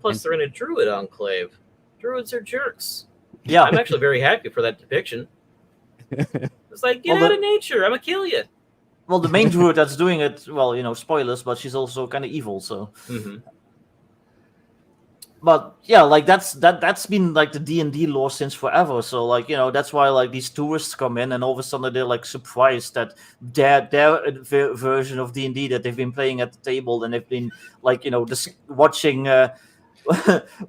Plus they're in a druid enclave. Druids are jerks. yeah, I'm actually very happy for that depiction. It's like, get out of nature. I'm going to kill you. well, the main druid that's doing it, well, spoilers, but she's also kind of evil, so. Mm-hmm. But yeah, like that's been like the D&D lore since forever. So like that's why like these tourists come in and all of a sudden they're like surprised that their version of D&D that they've been playing at the table and they've been like just watching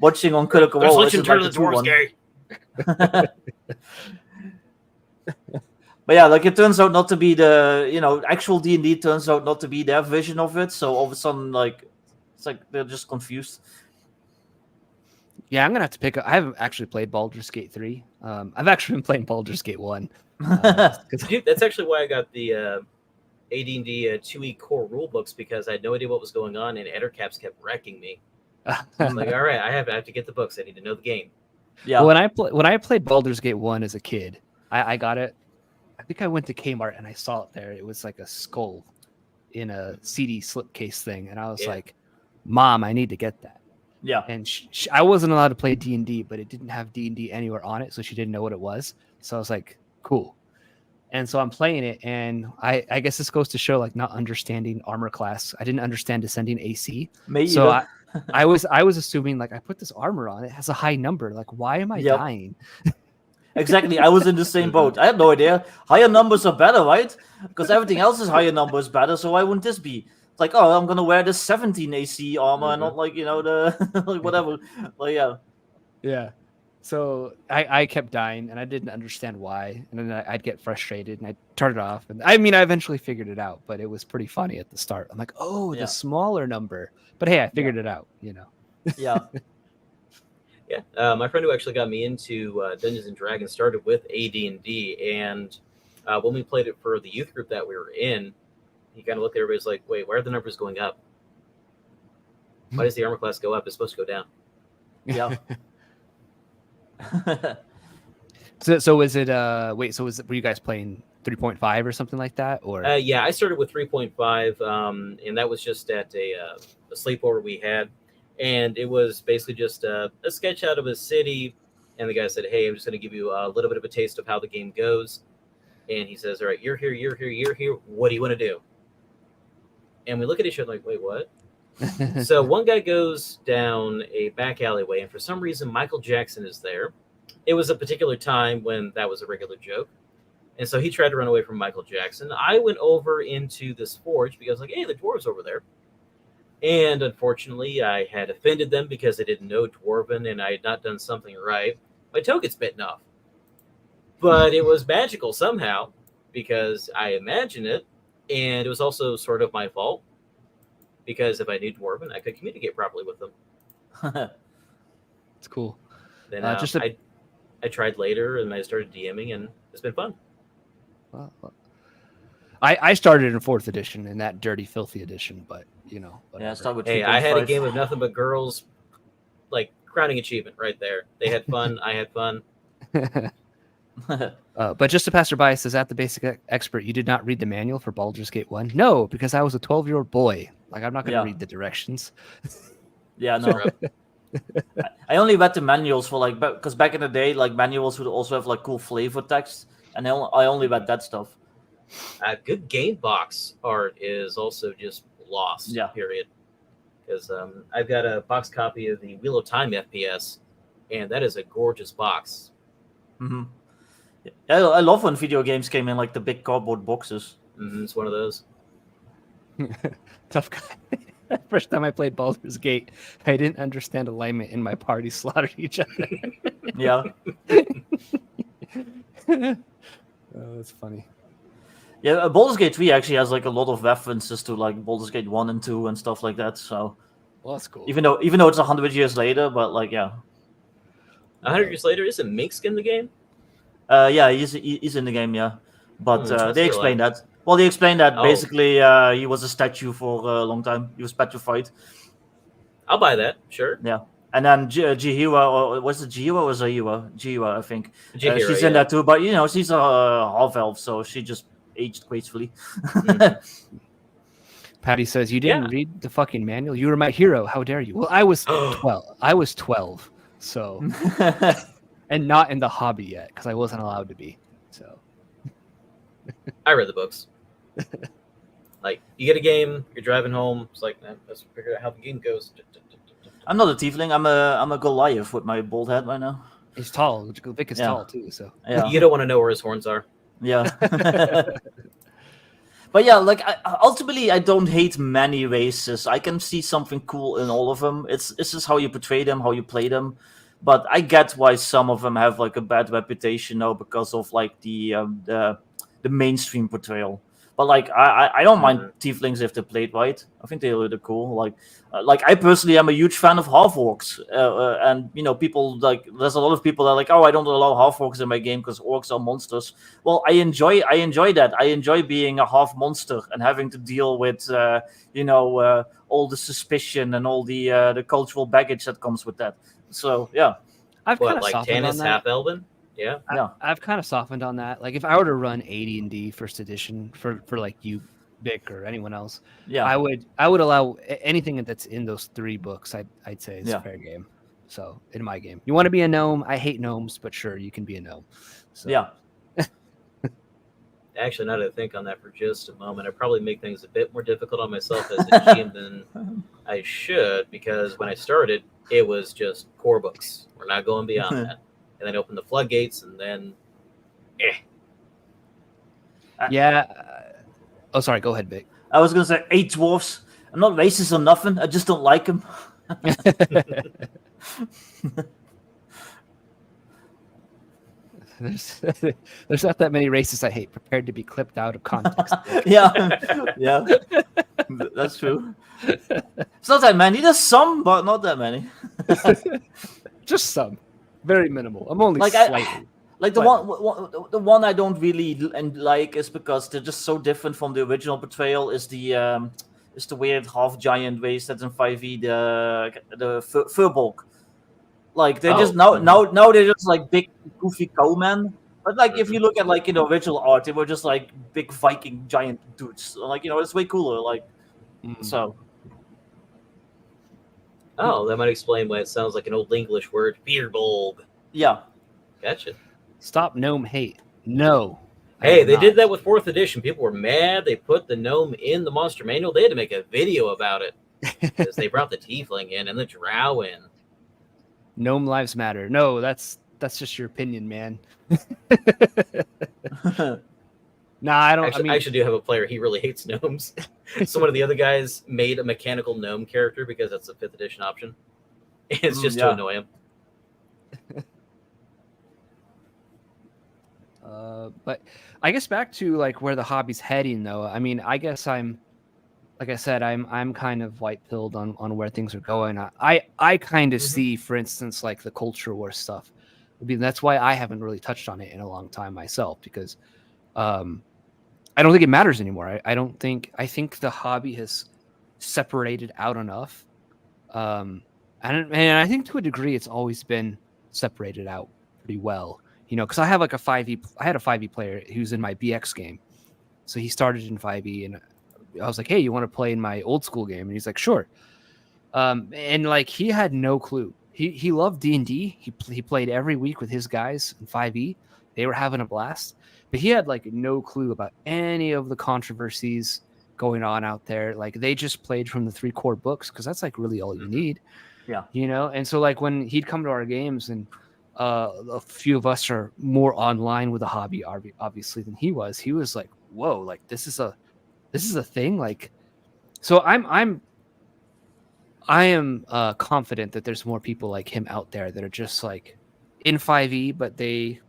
watching on Critical Role. Listen to the dwarves gay. But yeah, like it turns out not to be the actual D&D turns out not to be their vision of it. So all of a sudden like it's like they're just confused. Yeah, I'm gonna have to pick up. I haven't actually played Baldur's Gate 3. I've actually been playing Baldur's Gate 1. That's actually why I got the AD&D 2e core rule books because I had no idea what was going on and Ettercaps kept wrecking me. I'm like, all right, I have to get the books. I need to know the game. Yeah. When I played Baldur's Gate 1 as a kid, I got it. I think I went to Kmart and I saw it there. It was like a skull in a CD slipcase thing, and I was like, "Mom, I need to get that." Yeah. And I wasn't allowed to play D&D, but it didn't have D&D anywhere on it, so she didn't know what it was. So I was like, cool. And so I'm playing it, and I guess this goes to show like not understanding armor class. I didn't understand descending AC. So I was assuming like I put this armor on, it has a high number. Like, why am I dying? Exactly. I was in the same boat. I had no idea. Higher numbers are better, right? Because everything else is higher numbers better. So why wouldn't this be? Like, oh, I'm gonna wear the 17 AC armor, and not like the like whatever. Like, yeah. So I kept dying, and I didn't understand why, and then I'd get frustrated, and I'd turn it off. And I mean, I eventually figured it out, but it was pretty funny at the start. I'm like, oh, the smaller number, but hey, I figured it out. Yeah. Yeah. My friend who actually got me into Dungeons and Dragons started with AD&D, and when we played it for the youth group that we were in. He kind of looked at everybody's like, wait, why are the numbers going up? Why does the armor class go up? It's supposed to go down. Yeah. So was it were you guys playing 3.5 or something like that? Or yeah, I started with 3.5, and that was just at a sleepover we had. And it was basically just a sketch out of a city. And the guy said, hey, I'm just going to give you a little bit of a taste of how the game goes. And he says, all right, you're here, you're here, you're here. What do you want to do? And we look at each other like, wait, what? So one guy goes down a back alleyway, and for some reason, Michael Jackson is there. It was a particular time when that was a regular joke. And so he tried to run away from Michael Jackson. I went over into this forge because like, hey, the dwarves over there. And unfortunately, I had offended them because I didn't know Dwarven and I had not done something right. My toe gets bitten off. But it was magical somehow because I imagined it. And it was also sort of my fault because if I knew Dwarven, I could communicate properly with them. It's cool. Then I tried later, and I started DMing, and it's been fun. Well, I started in 4th edition, in that dirty, filthy edition, but whatever. Start with Hey, I had a 3.5. game of nothing but girls, like crowning achievement right there. They had fun. I had fun. But just a passerby says, at the basic expert, you did not read the manual for Baldur's Gate 1? No, because I was a 12-year-old boy. Like, I'm not going to read the directions. Yeah, no. I only read the manuals for because back in the day, like manuals would also have like cool flavor text, and I only read that stuff. Good game box art is also just lost. Yeah. Period. Because I've got a box copy of the Wheel of Time FPS, and that is a gorgeous box. Mm-hmm. Yeah, I love when video games came in like the big cardboard boxes. It's one of those. Tough guy. First time I played Baldur's Gate, I didn't understand alignment, and my party slaughtered each other. Yeah. Oh, that's funny. Yeah, Baldur's Gate 3 actually has like a lot of references to like Baldur's Gate 1 and 2 and stuff like that. So, well, that's cool. Even though it's 100 years later, but like 100 years later, isn't Minsk in the game? Yeah, he's in the game, yeah. But they explained that. Well, they explained that basically he was a statue for a long time. He was petrified. I'll buy that, sure. Yeah. And then Jihira, or was it Jihira or Zahira? Jihira, I think. Jihira, she's in that too, but she's a half-elf, so she just aged gracefully. Patty says, you didn't read the fucking manual? You were my hero. How dare you? Well, I was 12. I was 12, so... and not in the hobby yet, because I wasn't allowed to be. So I read the books. Like, you get a game, you're driving home, it's like, let's figure out how the game goes. I'm not a tiefling. I'm a Goliath with my bald head right now. He's tall. Vic is tall too. So you don't want to know where his horns are. Yeah. But yeah, like ultimately, I don't hate many races. I can see something cool in all of them. It's just how you portray them, how you play them. But I get why some of them have like a bad reputation now because of like the mainstream portrayal. But like I don't mind tieflings if they're played right. I think they're really cool. Like I personally am a huge fan of half orcs, and people like there's a lot of people that are like, oh, I don't allow half orcs in my game because orcs are monsters. Well, I enjoy that. I enjoy being a half monster and having to deal with all the suspicion and all the cultural baggage that comes with that. So yeah, I've kind of softened on Tannis that. half elven. Yeah, I've kind of softened on that. Like if I were to run AD&D first edition for like you, Vic, or anyone else, I would allow anything that's in those 3 books. I'd say is fair game. So in my game, you want to be a gnome. I hate gnomes, but sure, you can be a gnome. So. Yeah. Actually, now that I think on that for just a moment, I probably make things a bit more difficult on myself as a GM than I should, because when I started, it was just core books. We're not going beyond that. And then open the floodgates, and then, Yeah. Oh, sorry. Go ahead, Vic. I was gonna say 8 dwarfs. I'm not racist or nothing. I just don't like them. There's not that many races I hate prepared to be clipped out of context. Yeah, that's true. It's not that many. There's some, but not that many. Just some, very minimal. I'm only like slightly. The one I don't really like is because they're just so different from the original portrayal. Is the weird half giant race that's in 5e, the Furbolg. Like they're just now they're just like big goofy cowmen. But like if you look at like original art, they were just like big Viking giant dudes. Like it's way cooler. Like so. Oh, that might explain why it sounds like an old English word, Beerbolg. Yeah, gotcha. Stop gnome hate. No. Hey, they did that with 4th edition. People were mad. They put the gnome in the monster manual. They had to make a video about it because they brought the tiefling in and the drow in. Gnome lives matter. No, that's just your opinion, man. Nah, I don't. Actually, I actually do have a player. He really hates gnomes. So one of the other guys made a mechanical gnome character because that's a 5th edition option. It's just to annoy him. But I guess back to like where the hobby's heading, though. I mean, I guess like I said, I'm kind of white-pilled on where things are going. I kind of see, for instance, like the culture war stuff. that's why I haven't really touched on it in a long time myself, because I don't think it matters anymore. I think the hobby has separated out enough. And I think to a degree it's always been separated out pretty well, because I have like I had a 5e player who's in my BX game. So he started in 5e, and I was like, hey, you want to play in my old school game? And he's like, sure. And like, he had no clue. He loved D&D. He played every week with his guys in 5e. They were having a blast, but he had like no clue about any of the controversies going on out there. Like, they just played from the 3 core books, because that's like really all you need. Yeah. And so like when he'd come to our games, and a few of us are more online with the hobby obviously than he was like, whoa, like this is a thing. Like, so I am confident that there's more people like him out there that are just like in 5e, but they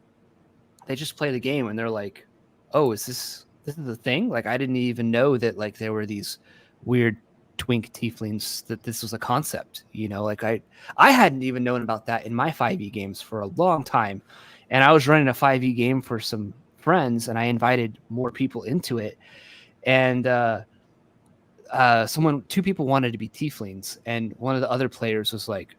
just play the game and they're like, oh, this is a thing? Like, I didn't even know that like there were these weird twink tieflings, that this was a concept, like I hadn't even known about that in my 5e games for a long time. And I was running a 5e game for some friends, and I invited more people into it. And two people wanted to be tieflings, and one of the other players was like,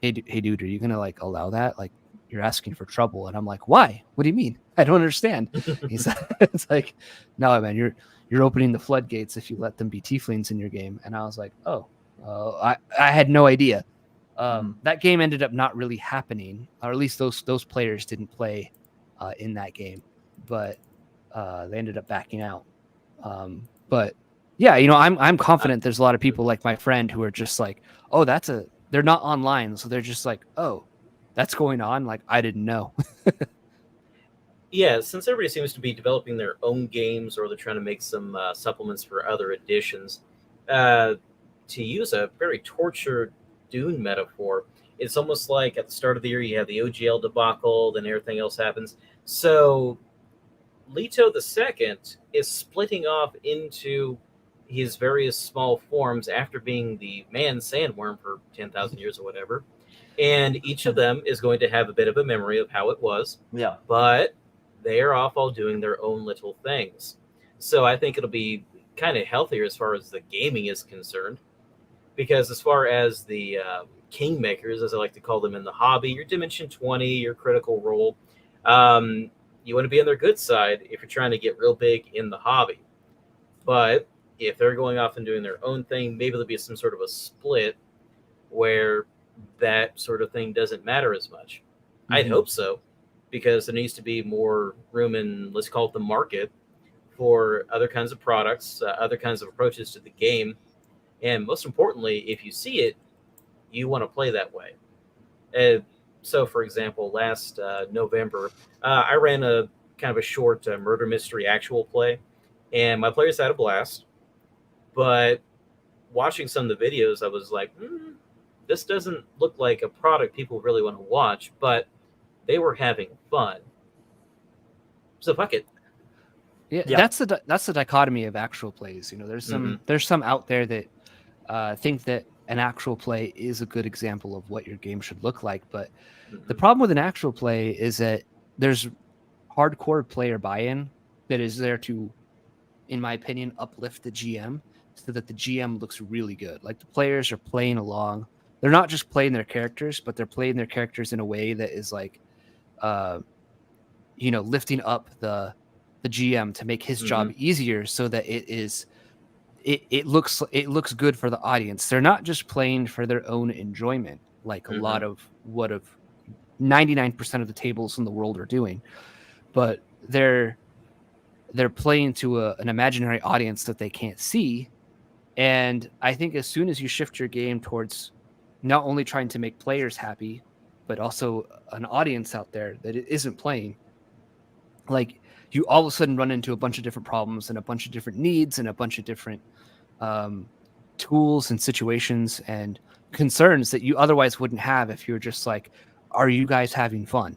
hey dude, are you gonna like allow that? Like, you're asking for trouble. And I'm like, why? What do you mean? I don't understand. It's like, no, man, you're opening the floodgates if you let them be tieflings in your game. And I was like, I had no idea. That game ended up not really happening, or at least those players didn't play in that game, but they ended up backing out. But yeah, I'm confident there's a lot of people like my friend who are just like, oh, they're not online, so they're just like, oh, that's going on. Like, I didn't know. Yeah, since everybody seems to be developing their own games, or they're trying to make some supplements for other editions, to use a very tortured Dune metaphor, it's almost like at the start of the year you have the OGL debacle, then everything else happens. So Leto II is splitting off into his various small forms after being the man sandworm for 10,000 years or whatever. And each of them is going to have a bit of a memory of how it was. Yeah. But they are off all doing their own little things. So I think it'll be kind of healthier as far as the gaming is concerned. Because as far as the kingmakers, as I like to call them in the hobby, your Dimension 20, your Critical Role, you want to be on their good side if you're trying to get real big in the hobby. But if they're going off and doing their own thing, maybe there'll be some sort of a split where that sort of thing doesn't matter as much. Mm-hmm. I'd hope so, because there needs to be more room in, let's call it the market, for other kinds of products, other kinds of approaches to the game. And most importantly, if you see it, you want to play that way. So, for example, last November, I ran a kind of a short murder mystery actual play, and my players had a blast. But watching some of the videos, I was like, this doesn't look like a product people really want to watch, but they were having fun. So fuck it. Yeah. That's the dichotomy of actual plays. There's some out there that think that an actual play is a good example of what your game should look like. But the problem with an actual play is that there's hardcore player buy-in that is there to, in my opinion, uplift the GM so that the GM looks really good. Like, the players are playing along. They're not just playing their characters, but they're playing their characters in a way that is like, lifting up the GM to make his job easier, so that it looks good for the audience. They're not just playing for their own enjoyment, like a lot of 99% of the tables in the world are doing, but they're playing to an imaginary audience that they can't see. And I think as soon as you shift your game towards not only trying to make players happy, but also an audience out there that it isn't playing, like, you all of a sudden run into a bunch of different problems and a bunch of different needs and a bunch of different tools and situations and concerns that you otherwise wouldn't have if you're just like, are you guys having fun?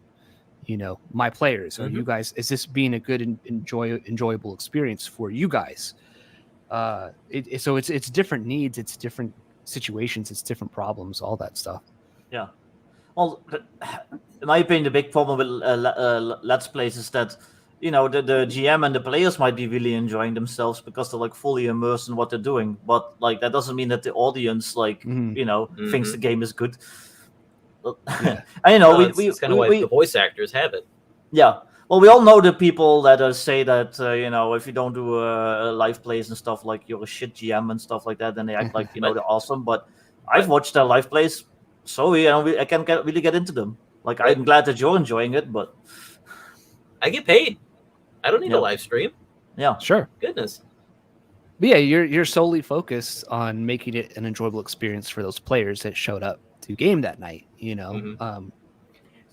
My players, are you guys, is this being a good and enjoyable experience for you guys? So it's different needs, it's different situations, it's different problems, all that stuff. Yeah. Well, in my opinion, the big problem with Let's Plays is that, you know, the GM and the players might be really enjoying themselves because they're like fully immersed in what they're doing. But like that doesn't mean that the audience, like, you know, thinks the game is good. Yeah. And, you know, it's kind of why the voice actors have it. Yeah. Well, we all know the people that say that, you know, if you don't do live plays and stuff, like you're a shit GM and stuff like that, then they act like, you know, they're awesome. But I've watched their live plays, so, you know, I can really get into them. Like, I'm glad that you're enjoying it, but I get paid. I don't need a live stream. Yeah. Sure. Goodness. But yeah, you're solely focused on making it an enjoyable experience for those players that showed up to game that night, you know.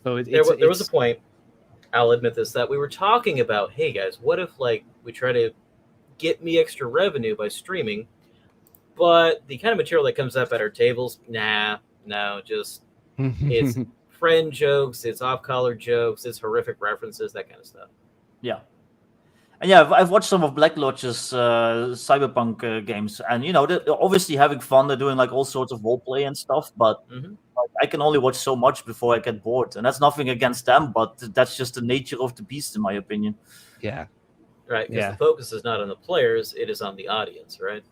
So there was a point, I'll admit this, that we were talking about, hey guys, what if like we try to get me extra revenue by streaming, but the kind of material that comes up at our tables, just it's friend jokes, it's off-color jokes, it's horrific references, that kind of stuff. Yeah. And yeah, I've watched some of Black Lodge's Cyberpunk games, and you know, they're obviously having fun. They're doing like all sorts of roleplay and stuff, but like, I can only watch so much before I get bored. And that's nothing against them, but that's just the nature of the beast, in my opinion. Yeah. Right, because the focus is not on the players, it is on the audience, right?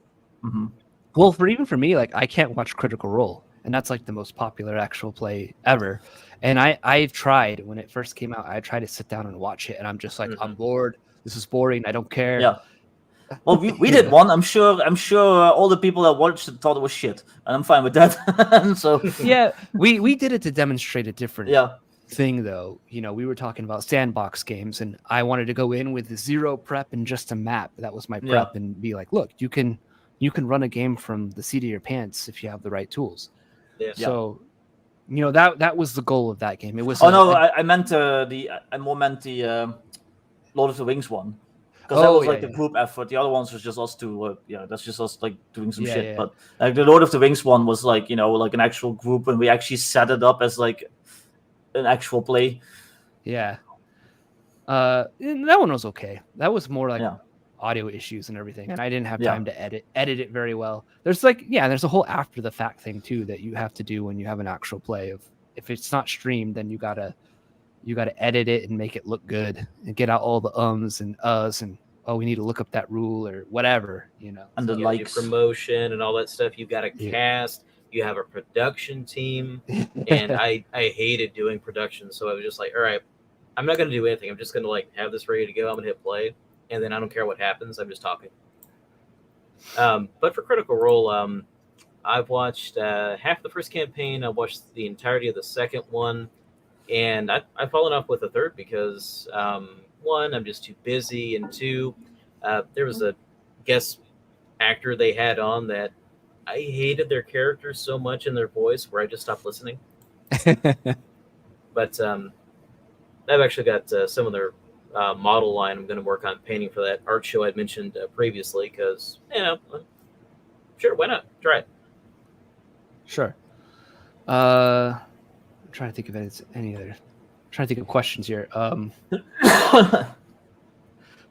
Well, for me, like I can't watch Critical Role, and that's like the most popular actual play ever. And I've tried when it first came out. I tried to sit down and watch it, and I'm just like, I'm bored. This is boring. I don't care. Yeah. Well, we did one. I'm sure all the people that watched it thought it was shit, and I'm fine with that. So yeah, we did it to demonstrate a different thing, though. You know, we were talking about sandbox games, and I wanted to go in with zero prep and just a map. That was my prep, and be like, look, you can run a game from the seat of your pants if you have the right tools. Yeah. So, you know, that was the goal of that game. It was. I more meant the Lord of the Rings one, because that was like a group effort. The other ones was just us two. That's just us like doing some shit. But like the Lord of the Rings one was like, you know, like an actual group, and we actually set it up as like an actual play. Yeah. That one was okay. That was more like audio issues and everything, and I didn't have time to edit it very well. There's like there's a whole after the fact thing too that you have to do when you have an actual play. Of if it's not streamed, then you gotta edit it and make it look good and get out all the ums and uhs and we need to look up that rule or whatever, you know. And the likes, promotion and all that stuff. You got a cast. You have a production team, and I hated doing production, so I was just like, all right, I'm not gonna do anything. I'm just gonna like have this ready to go. I'm gonna hit play, and then I don't care what happens. I'm just talking. But for Critical Role, I've watched half the first campaign. I watched the entirety of the second one. And I've fallen off with the third because, one, I'm just too busy, and two, there was a guest actor they had on that I hated their character so much in their voice where I just stopped listening. But I've actually got some of their model line I'm going to work on painting for that art show I'd mentioned previously because, you know, sure, why not? Try it. Sure. Trying to think of any other. Trying to think of questions here.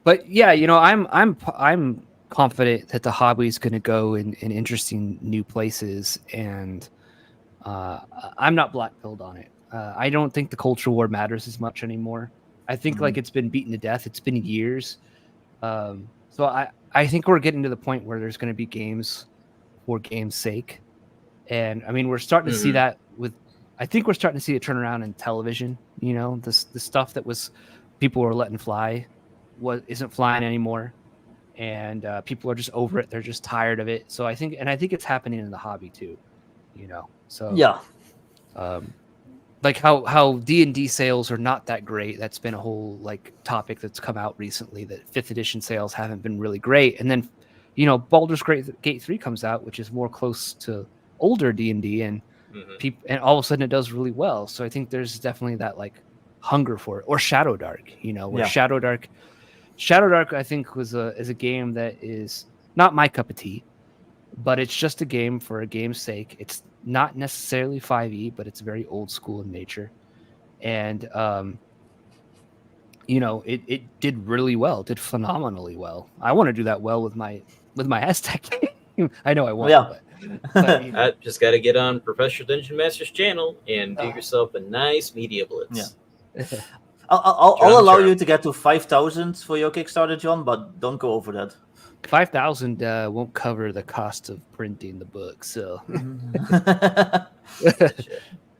But yeah, you know, I'm confident that the hobby is going to go in interesting new places, and I'm not black-pilled on it. I don't think the culture war matters as much anymore. I think like it's been beaten to death. It's been years. So I think we're getting to the point where there's going to be games for game's sake, and I mean we're starting to see that with. I think we're starting to see a turnaround in television. You know, the stuff that was people were letting fly isn't flying anymore, and people are just over it. They're just tired of it. So I think it's happening in the hobby too. You know, so like how D&D sales are not that great. That's been a whole like topic that's come out recently. That 5th edition sales haven't been really great, and then you know Baldur's Gate 3 comes out, which is more close to older D&D and. People, and all of a sudden it does really well. So I think there's definitely that like hunger for it, or Shadow Dark. You know, where Shadow Dark, I think is a game that is not my cup of tea, but it's just a game for a game's sake. It's not necessarily 5e, but it's very old school in nature, and you know, it did really well, did phenomenally well. I want to do that well with my Aztec. I know I won't. Yeah. But, you know. I just got to get on Professional Dungeon Master's channel and do yourself a nice media blitz. Yeah. I'll John allow Sharp. you to get to 5,000 for your Kickstarter, John, but don't go over that. 5,000 won't cover the cost of printing the book, so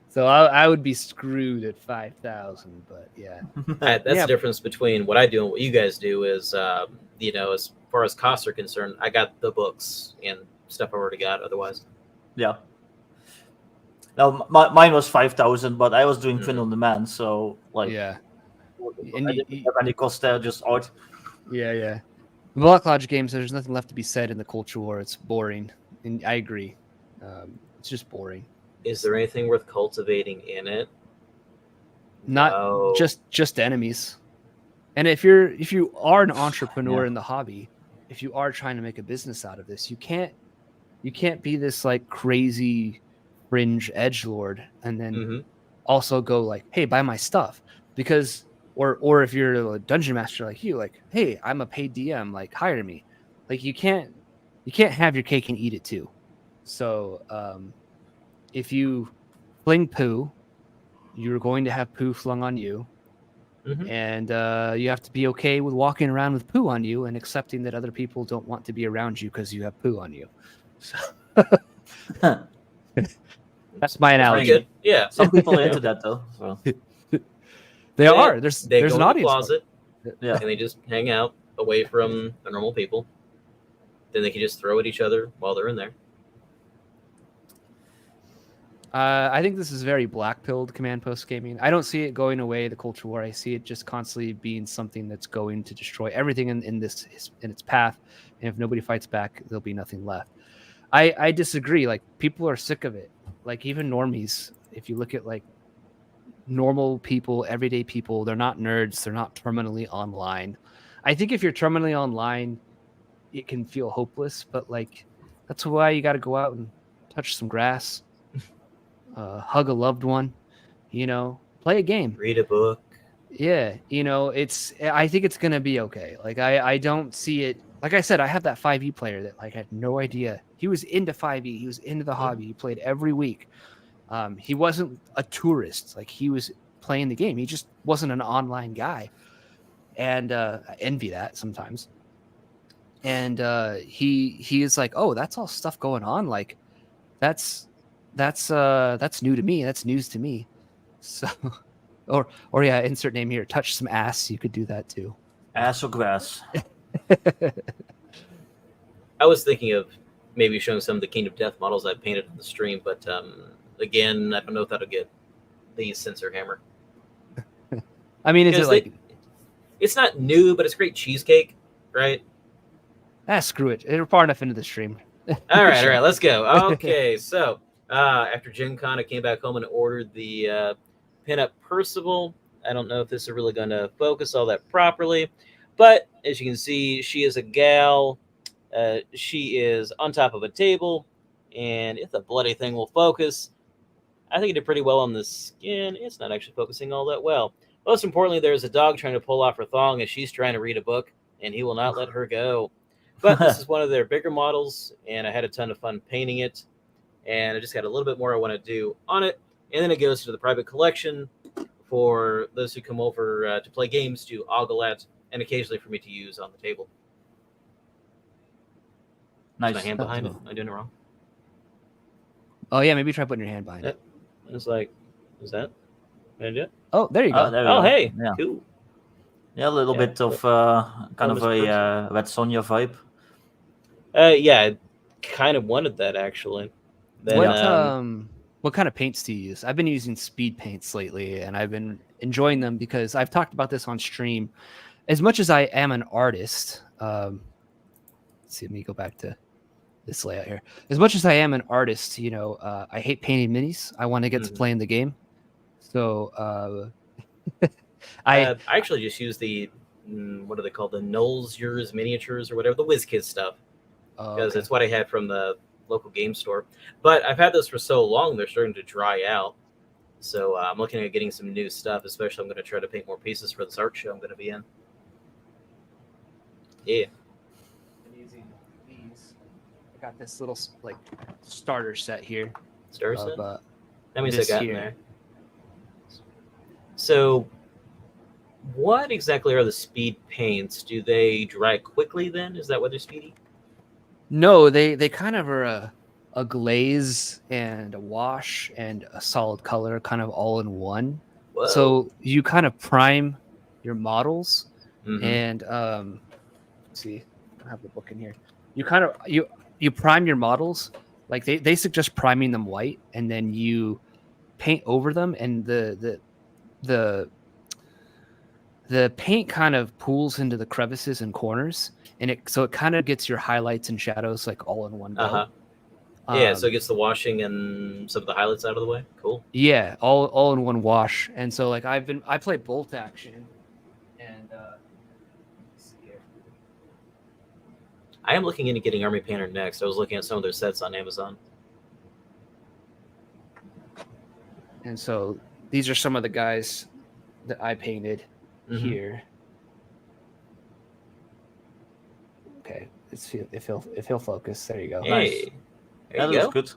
so I would be screwed at 5,000. But yeah, That's Yeah. the difference between what I do and what you guys do. Is as far as costs are concerned, I got the books and stuff I already got. Otherwise, Yeah. Now mine was 5,000, but I was doing print on demand, so like yeah, I and didn't have any cost there, just art. yeah. Block Lodge games, there's nothing left to be said in the culture war. It's boring, and I agree. It's just boring. is there anything worth cultivating in it? Not No. just enemies. And if you are an entrepreneur Yeah. in the hobby, if you are trying to make a business out of this, you can't be this like crazy fringe edgelord and then also go like, hey, buy my stuff. Because or if you're a dungeon master like you, like, hey, I'm a paid DM, like hire me. Like you can't have your cake and eat it too. So if you fling poo, you're going to have poo flung on you. And you have to be okay with walking around with poo on you and accepting that other people don't want to be around you because you have poo on you. So that's my Pretty analogy. good. Yeah. Some people are into that though. So They are. They There's go an in the audience. closet yeah. and they just hang out away from the normal people. Then they can just throw at each other while they're in there. I think this is very black-pilled command post gaming. I don't see it going away, the culture war. I see it just constantly being something that's going to destroy everything in its path. And if nobody fights back, there'll be nothing left. I disagree. Like, people are sick of it. Like, even normies, if you look at like normal people, everyday people, they're not nerds. They're not terminally online. I think if you're terminally online, it can feel hopeless, but like, that's why you got to go out and touch some grass. Hug a loved one, play a game, Read a book. Yeah, I think it's gonna be okay. Like I don't see it. Like I said, I have that 5e player that like had no idea. He was into 5e. He was into the hobby. He played every week. He wasn't a tourist. Like he was playing the game. He just wasn't an online guy. And I envy that sometimes. And he is like, oh, that's all stuff going on. Like that's new to me. That's news to me. So, or yeah, insert name here. Touch some ass. You could do that too. Ass or grass. I was thinking of maybe showing some of the Kingdom Death models I painted on the stream, but again, I don't know if that'll get the censor hammer. I mean, is it like? It's not new, but it's great cheesecake, right? Screw it. We're far enough into the stream. All right, let's go. Okay, so after Gen Con, I came back home and ordered the pinup Percival. I don't know if this is really going to focus all that properly, but as you can see, she is a gal. She is on top of a table, and if the bloody thing will focus, I think it did pretty well on the skin. It's not actually focusing all that well. Most importantly, there's a dog trying to pull off her thong as she's trying to read a book, and he will not let her go. But this is one of their bigger models, and I had a ton of fun painting it. And I just got a little bit more I want to do on it. And then it goes to the private collection for those who come over to play games, to ogle at, and occasionally for me to use on the table. Nice. My hand behind it. Am I doing it wrong? Oh yeah, maybe try putting your hand behind it. It's like, is that? Did I do it? Oh, there you go. Oh, hey, yeah. Cool. Yeah, a little bit of kind of a Red Sonja vibe. Yeah, I kind of wanted that actually. Then, what kind of paints do you use? I've been using speed paints lately, and I've been enjoying them because I've talked about this on stream. As much as I am an artist, let's see, let me go back to this layout here. As much as I am an artist, I hate painting minis. I want to get to playing the game. So I actually just use the what are they called? The Knowles Yours miniatures or whatever, the WizKids stuff, because it's what I had from the local game store. But I've had those for so long, they're starting to dry out. So I'm looking at getting some new stuff, especially I'm going to try to paint more pieces for this art show I'm going to be in. Yeah. I'm using these. I got this little like starter set here. Star of, set? How many this I got in here. there? So, what exactly are the speed paints? Do they dry quickly then? Is that why they're speedy? No, they kind of are a glaze and a wash and a solid color kind of all in one. Whoa. So you kind of prime your models Mhm. and let's see, I have the book in here. You kind of you prime your models. Like they suggest priming them white and then you paint over them and the paint kind of pools into the crevices and corners and it kind of gets your highlights and shadows like all in one go. Uh-huh. Yeah, so it gets the washing and some of the highlights out of the way. Cool. Yeah, all in one wash. And so like I play bolt action and let's see here. I am looking into getting Army Painter next. I was looking at some of their sets on Amazon. And so these are some of the guys that I painted here. Okay, if he'll focus. There you go. Hey, Nice. there That you looks go. good.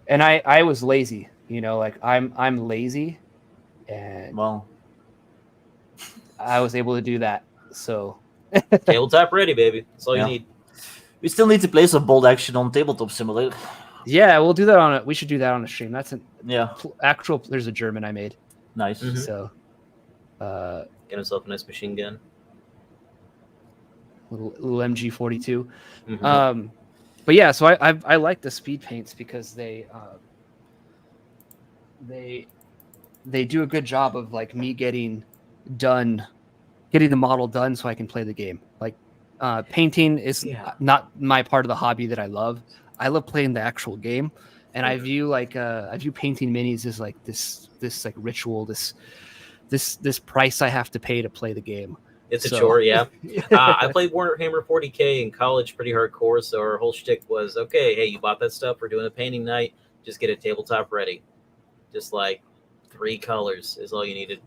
And I was lazy, you know, like I'm lazy and Well, I was able to do that. So Tabletop ready, baby. That's all Yeah. you need. we still need to play some bold action on Tabletop Simulator. yeah, we'll do that on it. We should do that on a stream. That's an Yeah, actual. There's a German I made. nice. Mhm. So, Get himself a nice machine gun. little MG42. Mhm. But yeah, so I like the speed paints because they do a good job of like me getting the model done so I can play the game. Like painting is Yeah. not my part of the hobby that I love. I love playing the actual game, and I view painting minis as like this like ritual, this price I have to pay to play the game. It's a So- chore, yeah. I played Warhammer 40K in college pretty hardcore, so our whole shtick was, okay, hey, you bought that stuff, we're doing a painting night, just get a tabletop ready. Just like 3 colors is all you needed.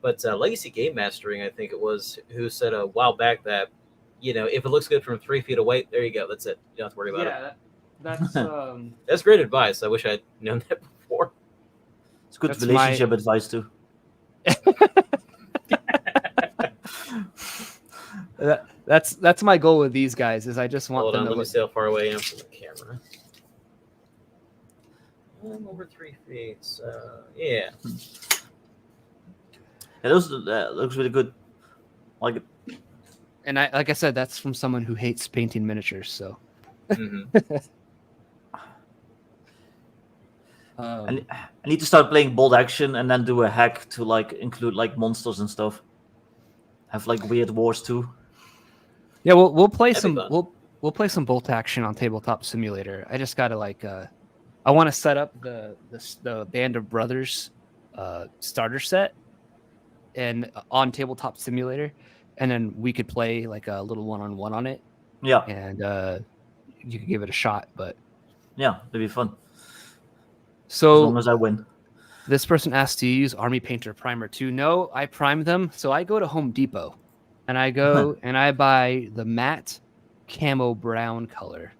But Legacy Game Mastering, I think it was, who said a while back that, you know, if it looks good from 3 feet away, there you go, that's it. You don't have to worry about it. Yeah, that's That's great advice. I wish I'd known that before. It's good That's relationship advice too. that's my goal with these guys is I just want Hold them on, to let me look. see how far away I am from the camera. I'm over 3 feet, so yeah. Yeah, those looks really good. Like it. And like I said, that's from someone who hates painting miniatures. So Mhm. I need to start playing bold action and then do a hack to like include like monsters and stuff. Have like weird wars too. yeah, we'll play That'd be some fun. we'll play some bolt action on Tabletop Simulator. I just gotta like I want to set up the Band of Brothers starter set and on Tabletop Simulator, and then we could play like a little one-on-one on it, Yeah, and you could give it a shot. But yeah, that'd be fun. As so long as I win. this person asked, do you use Army Painter Primer too? No, I prime them. So I go to Home Depot and I go and I buy the matte camo brown color.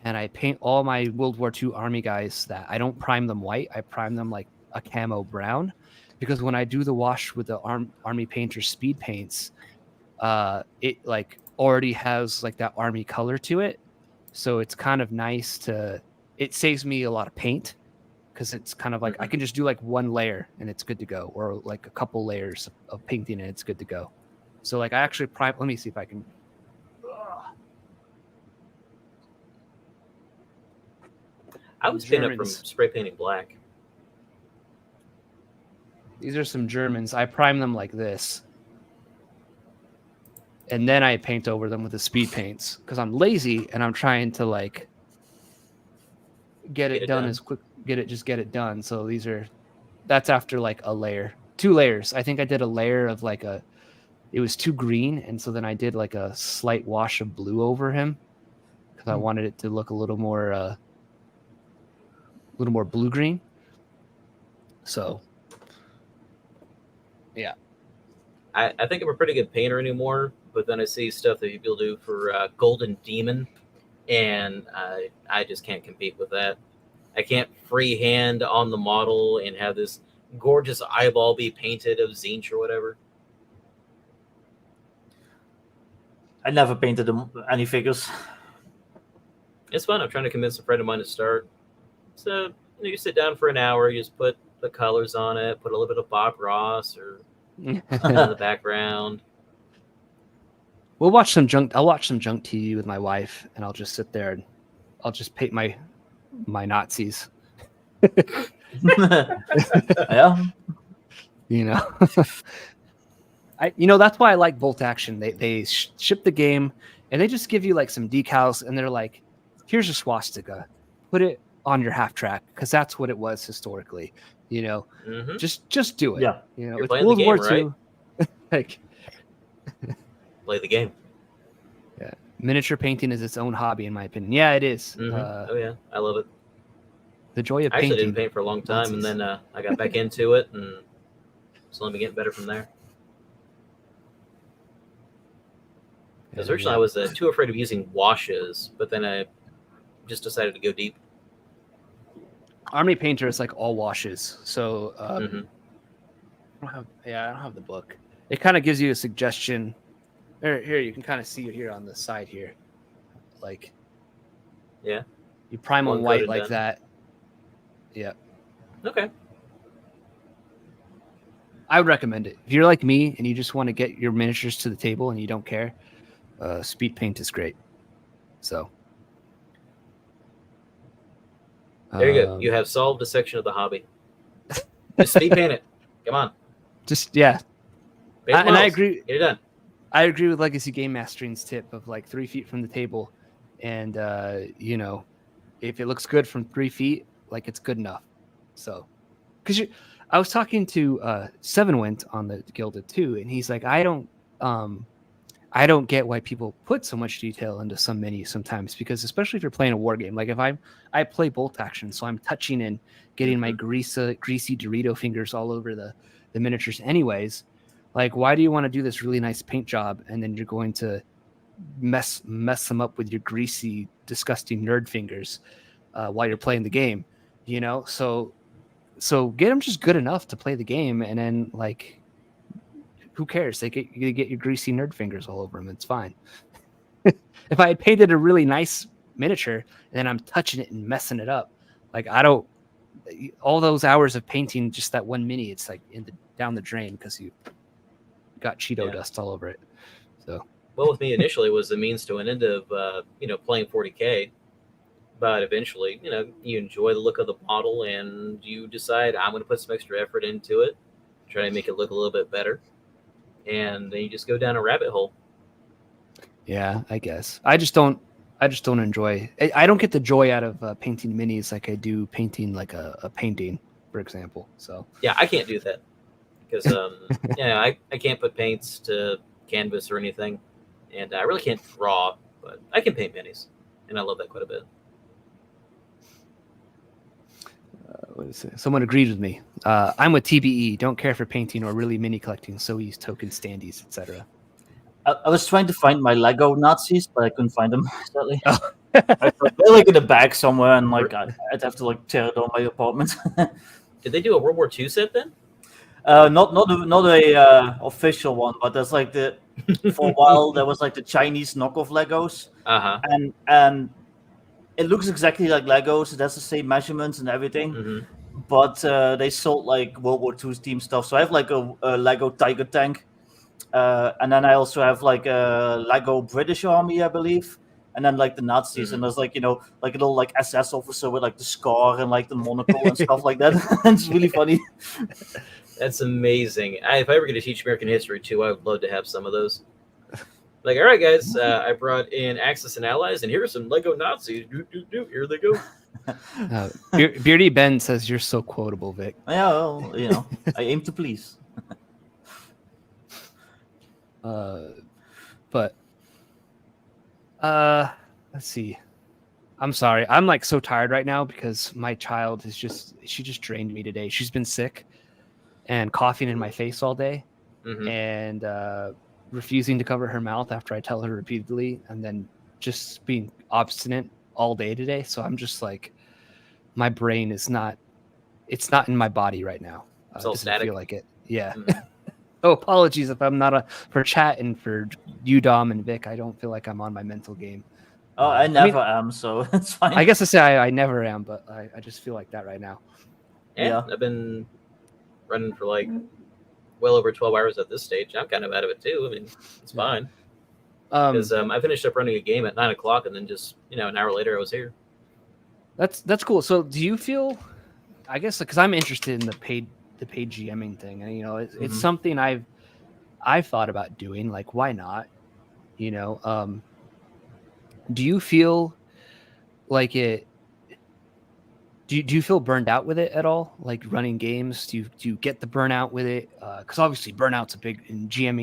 And I paint all my World War II Army guys that I don't prime them white. I prime them like a camo brown. Because when I do the wash with the Army Painter speed paints, it like already has like that Army color to it. So it's kind of nice it saves me a lot of paint. Because it's kind of like I can just do like one layer and it's good to go, or like a couple layers of painting and it's good to go. So like I actually prime. Let me see if I can. I was painting up from Germans. spray painting black. These are some Germans. I prime them like this, and then I paint over them with the speed paints because I'm lazy and I'm trying to like get it done as quick. Get it done. So that's after like a layer, 2 layers. I think I did a layer of like it was too green, and so then I did like a slight wash of blue over him because I wanted it to look a little more blue green. So yeah, I think I'm a pretty good painter anymore, but then I see stuff that people do for Golden Demon, and I just can't compete with that. I can't freehand on the model and have this gorgeous eyeball be painted of Zinch or whatever. I never painted any figures. It's fun. I'm trying to convince a friend of mine to start. So you sit down for an hour, you just put the colors on it, put a little bit of Bob Ross or in the background. We'll watch some junk. I'll watch some junk TV with my wife, and I'll just sit there and I'll just paint my Nazis. Yeah. You know, that's why I like Bolt Action. They ship the game and they just give you like some decals, and they're like, here's a swastika, put it on your half track, because that's what it was historically. Just do it. Yeah. You're With playing World the War game, II, like, play the game. yeah, miniature painting is its own hobby, in my opinion. Yeah, it is. Oh yeah, I love it. The joy of I actually painting. didn't paint for a long time, and Nazis. then I got back into it, and slowly getting better from there. Because originally I was too afraid of using washes, but then I just decided to go deep. Army Painter is like all washes. So I don't have the book. It kind of gives you a suggestion. Here, you can kind of see it here on the side here. Like, yeah, you prime on One white coated like done. that. Yeah, Okay. I would recommend it. If you're like me and you just want to get your miniatures to the table and you don't care, speed paint is great. So There you go. You have solved a section of the hobby. Just speed paint it. Come on. Just yeah. Paint the And I models. agree. Get it done. I agree with Legacy Game Mastering's tip of like 3 feet from the table, and if it looks good from 3 feet, like it's good enough. So, because I was talking to Sevenwent on the Gilded too, and he's like, I don't get why people put so much detail into some menus sometimes, because especially if you're playing a war game, like if I play Bolt Action, so I'm touching and getting my greasy Dorito fingers all over the miniatures anyways. Like, why do you want to do this really nice paint job and then you're going to mess them up with your greasy, disgusting nerd fingers while you're playing the game? So get them just good enough to play the game, and then like, who cares? You get your greasy nerd fingers all over them. It's fine. If I had painted a really nice miniature and then I'm touching it and messing it up, like all those hours of painting just that one mini, it's like down the drain because you got Cheeto dust all over it. So, well, with me initially, it was the means to an end of playing 40K, but eventually, you enjoy the look of the model and you decide I'm going to put some extra effort into it, try to make it look a little bit better, and then you just go down a rabbit hole. Yeah, I guess I just don't enjoy. I don't get the joy out of painting minis like I do painting like a painting, for example. So yeah, I can't do that because I can't put paints to canvas or anything, and I really can't draw, but I can paint minis, and I love that quite a bit. What is it? Someone agreed with me. I'm with TBE. Don't care for painting or really mini collecting. So use token standees, etc. I was trying to find my Lego Nazis, but I couldn't find them. Sadly. I thought they're like in the bag somewhere, and like I'd have to like tear down my apartment. Did they do a World War II set then? Not a official one, but there's like for a while there was like the Chinese knockoff Legos, and it looks exactly like Legos. It has the same measurements and everything, but they sold like World War II themed stuff. So I have like a Lego Tiger tank, and then I also have like a Lego British Army, I believe, and then like the Nazis, and there's like like a little like SS officer with like the scar and like the monocle and stuff like that. It's really funny. That's amazing. If I ever get to teach American history too, I would love to have some of those. Like, all right, guys, I brought in Axis and Allies, and here are some Lego Nazis. Here they go. Beardy Ben says you're so quotable, Vic. Yeah, well, I aim to please. But let's see. I'm sorry. I'm like so tired right now because my child she just drained me today. She's been sick and coughing in my face all day, and refusing to cover her mouth after I tell her repeatedly, and then just being obstinate all day today. So I'm just like, my brain is not, it's not in my body right now. It's all doesn't static. feel like it. Yeah. Mhm. Oh, apologies if I'm not for chat and for you, Dom and Vic. I don't feel like I'm on my mental game. Oh, I never am, so it's fine. I guess I say I never am, but I just feel like that right now. Yeah, I've been running for like well over 12 hours at this stage. I'm kind of out of it too. I mean, it's fine. Because I finished up running a game at 9 o'clock, and then just an hour later I was here. That's cool. So do you feel? I guess because I'm interested in the paid GMing thing, and it's something I've thought about doing. Like, why not? Do you feel like it? Do you feel burned out with it at all? Like running games, do you get the burnout with it? Because obviously burnout's a big, and GM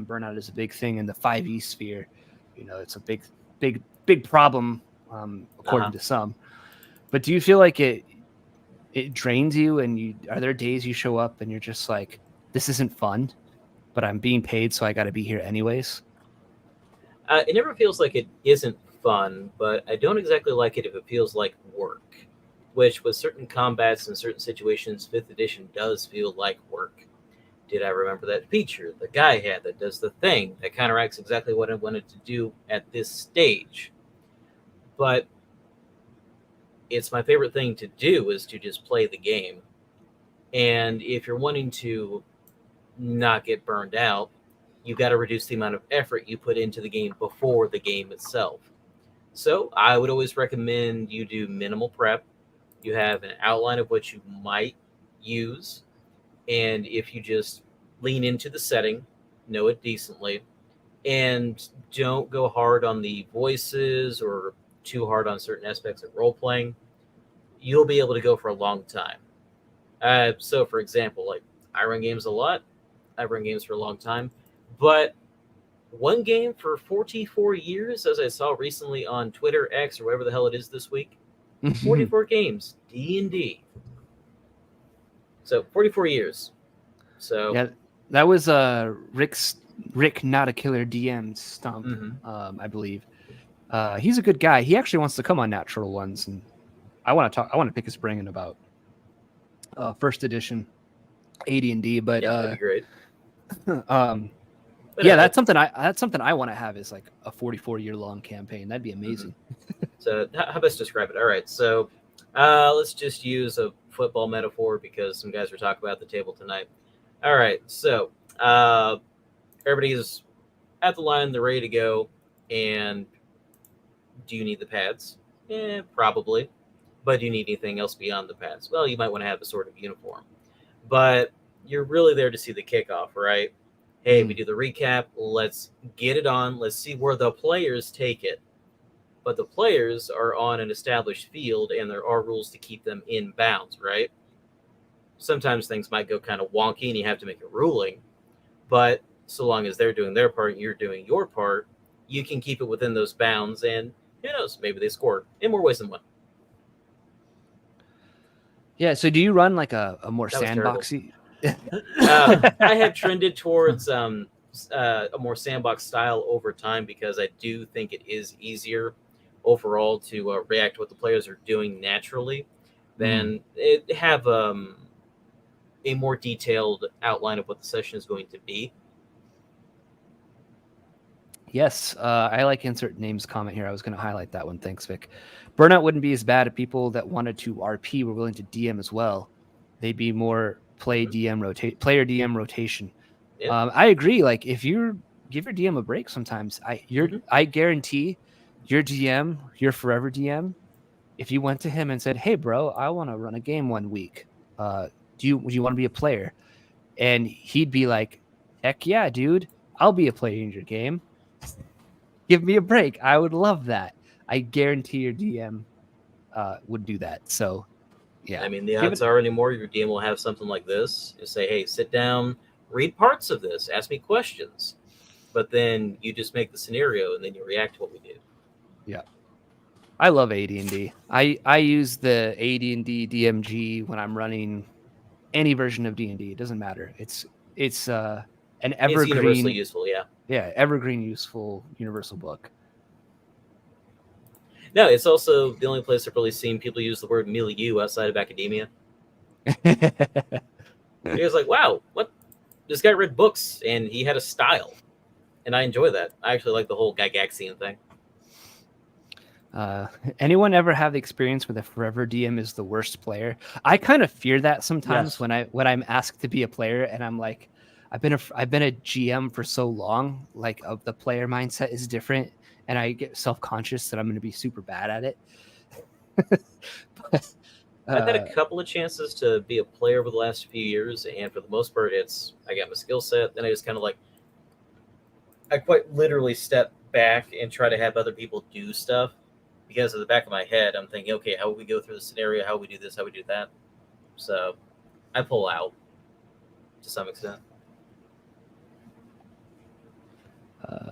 burnout is a big thing in the 5e sphere. It's a big problem, according to some. But do you feel like it drains you, and are there days you show up and you're just like, this isn't fun, but I'm being paid, so I got to be here anyways? It never feels like it isn't fun, but I don't exactly like it if it feels like work. Which, with certain combats and certain situations, 5th edition does feel like work. Did I remember that feature the guy had that does the thing that counteracts exactly what I wanted to do at this stage? But it's my favorite thing to do is to just play the game. And if you're wanting to not get burned out, you got to reduce the amount of effort you put into the game before the game itself. So I would always recommend you do minimal prep. You have an outline of what you might use. And if you just lean into the setting, know it decently, and don't go hard on the voices or too hard on certain aspects of role-playing, you'll be able to go for a long time. So, for example, like I run games a lot. I've run games for a long time. But one game for 44 years, as I saw recently on Twitter, X, or whatever the hell it is this week, 44 games, D&D. So 44 years. So yeah, that was Rick Not a Killer DM stump, I believe. He's a good guy. He actually wants to come on Natural Ones, and I want to pick his brain about 1st edition AD&D. But that'd be great. that's something I want to have, is like a 44-year long campaign. That'd be amazing. So how best describe it? All right, so let's just use a football metaphor because some guys were talking about the table tonight. All right, so everybody's at the line, they're ready to go, and do you need the pads? Probably. But do you need anything else beyond the pads? Well, you might want to have a sort of uniform. But you're really there to see the kickoff, right? Hey, we do the recap. Let's get it on. Let's see where the players take it. But the players are on an established field, and there are rules to keep them in bounds, right? Sometimes things might go kind of wonky, and you have to make a ruling. But so long as they're doing their part, you're doing your part, you can keep it within those bounds, and who knows, maybe they score in more ways than one. Yeah, so do you run like a more sandboxy? I have trended towards a more sandbox style over time because I do think it is easier overall to react to what the players are doing naturally than have a more detailed outline of what the session is going to be. Yes, I like insert names comment here. I was going to highlight that one. Thanks, Vic. Burnout wouldn't be as bad if people that wanted to RP were willing to DM as well. They'd be more player DM rotation. Yeah. I agree. Like, if you give your DM a break sometimes, I guarantee your DM, your forever DM, if you went to him and said, "Hey, bro, I want to run a game one week. Do you want to be a player?" And he'd be like, "Heck yeah, dude. I'll be a player in your game. Give me a break. I would love that." I guarantee your DM would do that. So, yeah. I mean, the odds are anymore your DM will have something like this. You say, "Hey, sit down, read parts of this, ask me questions." But then you just make the scenario, and then you react to what we do. Yeah. I love AD&D. I use the AD&D DMG when I'm running any version of D&D. It doesn't matter. It's an evergreen. It's universally useful, yeah. Yeah, evergreen, useful, universal book. No, it's also the only place I've really seen people use the word milieu outside of academia. He was like, wow, what? This guy read books and he had a style. And I enjoy that. I actually like the whole Gygaxian thing. Anyone ever have the experience where the forever DM is the worst player? I kind of fear that sometimes Yes. when I'm asked to be a player and I'm like, I've been a GM for so long, like the player mindset is different, and I get self-conscious that I'm going to be super bad at it. But, I've had a couple of chances to be a player over the last few years, and for the most part, it's I got my skill set, then I just kind of like, I quite literally step back and try to have other people do stuff, because at the back of my head, I'm thinking, okay, how would we go through the scenario? How would we do this? How would we do that? So I pull out to some extent.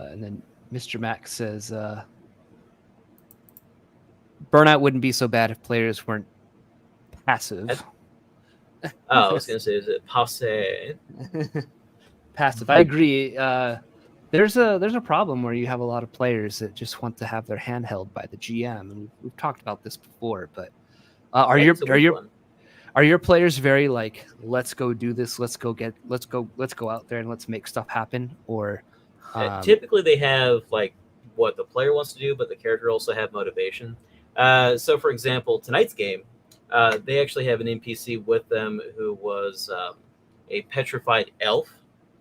and then Mr. Max says, burnout wouldn't be so bad if players weren't passive. Oh, I was going to say, is it passe? Passive. I agree. There's a problem where you have a lot of players that just want to have their hand held by the GM, and we've talked about this before. But are your players very like, let's go do this, let's go out there and let's make stuff happen? Or typically they have like what the player wants to do, but the character also have motivation. So for example, tonight's game, they actually have an NPC with them who was a petrified elf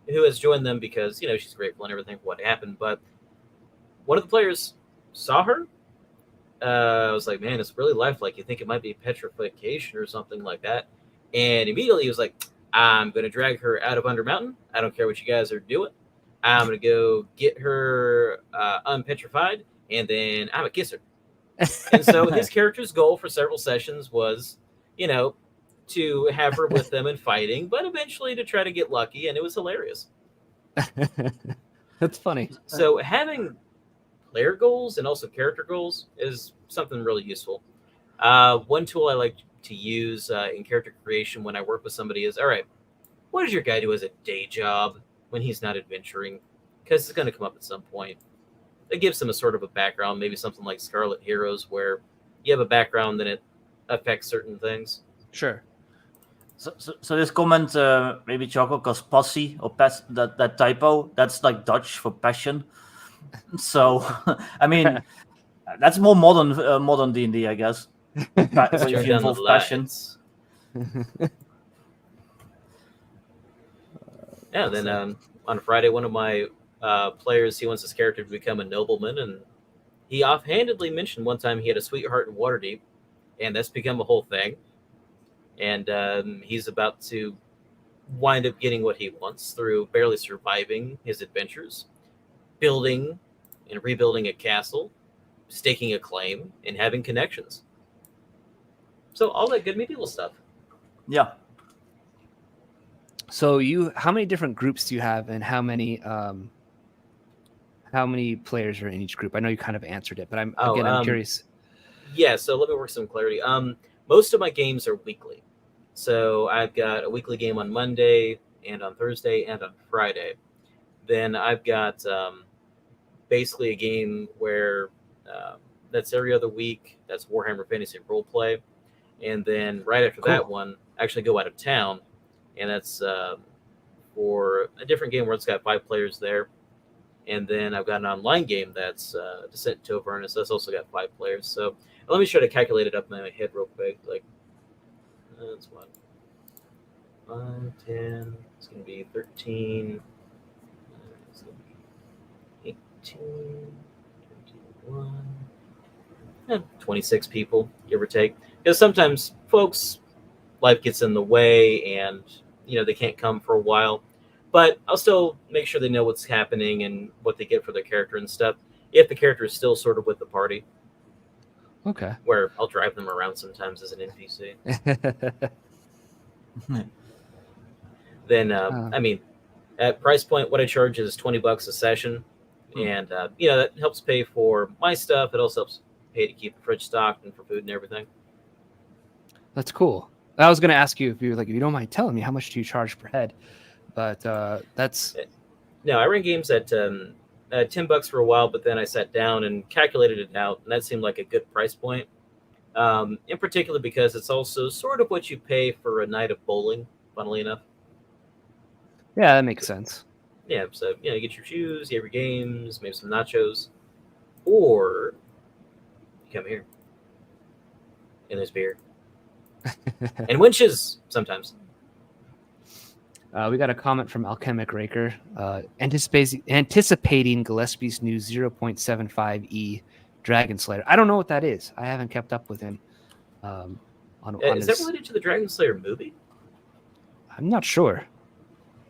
who has joined them because, you know, she's grateful and everything for what happened. But one of the players saw her. I was like, man, it's really lifelike. You think it might be petrification or something like that. And immediately he was like, I'm going to drag her out of Under Mountain. I don't care what you guys are doing. I'm going to go get her unpetrified, and then I'm going to kiss her. And so his character's goal for several sessions was, you know, to have her with them and fighting, but eventually to try to get lucky, and it was hilarious. That's funny. So having player goals and also character goals is something really useful. One tool I like to use in character creation when I work with somebody is, all right, what does your guy do as a day job when he's not adventuring? Because it's going to come up at some point. It gives them a sort of a background, maybe something like Scarlet Heroes, where you have a background and it affects certain things. Sure. So this comment, maybe Choco, because posse or that typo, that's like Dutch for passion. So, I mean, that's more modern D&D, I guess. If you involve passion. Yeah, then on Friday, one of my players, he wants his character to become a nobleman, and he offhandedly mentioned one time he had a sweetheart in Waterdeep, and that's become a whole thing. And he's about to wind up getting what he wants through barely surviving his adventures, building and rebuilding a castle, staking a claim, and having connections. So all that good medieval stuff. Yeah. So how many different groups do you have, and how many players are in each group? I know you kind of answered it, but I'm curious. Yeah, so let me work some clarity. Most of my games are weekly. So I've got a weekly game on Monday and on Thursday and on Friday. Then I've got basically a game where that's every other week. That's Warhammer Fantasy Roleplay. And then right after that one, I actually go out of town. And that's for a different game where it's got 5 players there. And then I've got an online game that's Descent into Avernus. That's also got 5 players. So let me try to calculate it up in my head real quick. Like, that's what? 5, 10. It's going to be 13. It's going to be 18, 21. 26 people, give or take. Because sometimes folks, life gets in the way and, you know, they can't come for a while. But I'll still make sure they know what's happening and what they get for their character and stuff, if the character is still sort of with the party. Okay. Where I'll drive them around sometimes as an NPC. Then, I mean, at price point, what I charge is $20 a session. And, you know, that helps pay for my stuff. It also helps pay to keep the fridge stocked and for food and everything. That's cool. I was going to ask you if you don't mind telling me, how much do you charge per head? But that's... No, I run games at $10 for a while, but then I sat down and calculated it out, and that seemed like a good price point. In particular because it's also sort of what you pay for a night of bowling, funnily enough. Yeah, that makes sense. Yeah, so you get your shoes, you have your games, maybe some nachos, or you come here and there's beer and winches sometimes. We got a comment from Alchemic Raker, anticipating Gillespie's new 0.75e Dragon Slayer. I don't know what that is. I haven't kept up with him. Is that related to the Dragon Slayer movie? I'm not sure.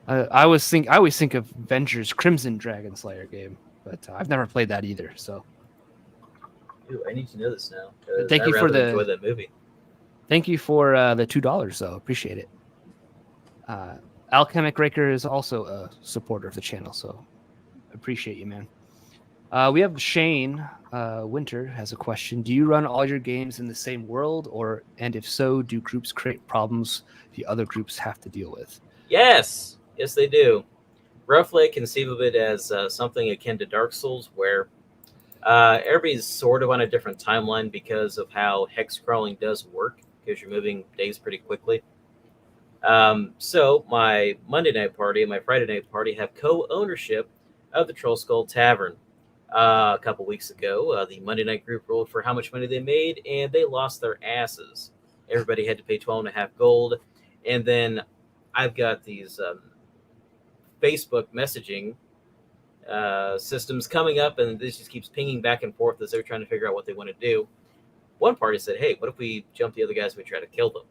I always think of Venture's Crimson Dragon Slayer game, but I've never played that either. So, Ooh, I need to know this now. Thank you for enjoy that movie. Thank you for the $2, though. Appreciate it. Alchemic Raker is also a supporter of the channel, so appreciate you, man. We have Shane Winter has a question. Do you run all your games in the same world, and if so, do groups create problems the other groups have to deal with? Yes, they do. Roughly, I conceive of it as something akin to Dark Souls, where everybody's sort of on a different timeline because of how hex crawling does work, because you're moving days pretty quickly. So my Monday night party and my Friday night party have co-ownership of the Troll Skull Tavern. A couple weeks ago, the Monday night group rolled for how much money they made, and they lost their asses. Everybody had to pay 12.5 gold, and then I've got these Facebook messaging systems coming up, and this just keeps pinging back and forth as they're trying to figure out what they want to do. One party said, "Hey, what if we jump the other guys and we try to kill them?"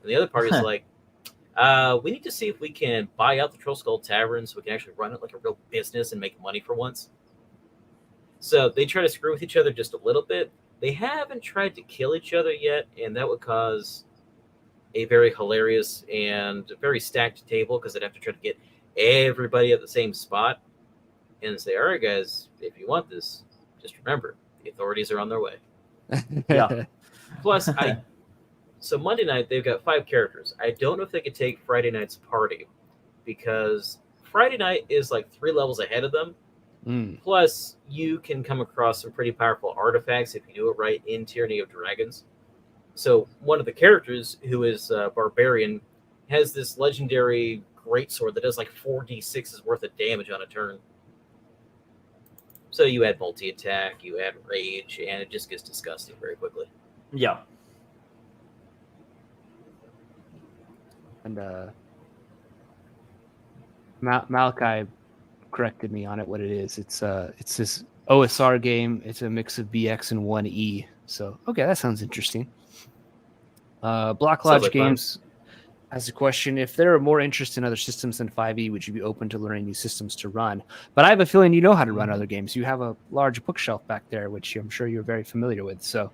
And the other party's like, "We need to see if we can buy out the Troll Skull Tavern so we can actually run it like a real business and make money for once." So they try to screw with each other just a little bit. They haven't tried to kill each other yet, and that would cause a very hilarious and very stacked table because they'd have to try to get everybody at the same spot and say, "All right, guys, if you want this, just remember, the authorities are on their way." Yeah. Plus, so Monday night, they've got 5 characters. I don't know if they could take Friday night's party because Friday night is like 3 levels ahead of them. Plus, you can come across some pretty powerful artifacts if you do it right in Tyranny of Dragons. So one of the characters, who is Barbarian, has this legendary greatsword that does like 4d6's worth of damage on a turn. So you add multi-attack, you add rage, and it just gets disgusting very quickly. Yeah. And Malachi corrected me on it. What it is? It's this OSR game. It's a mix of BX and 1E. So okay, that sounds interesting. Block Lodge like Games has a question: if there are more interest in other systems than 5e, would you be open to learning new systems to run? But I have a feeling you know how to run other games. You have a large bookshelf back there, which I'm sure you're very familiar with. So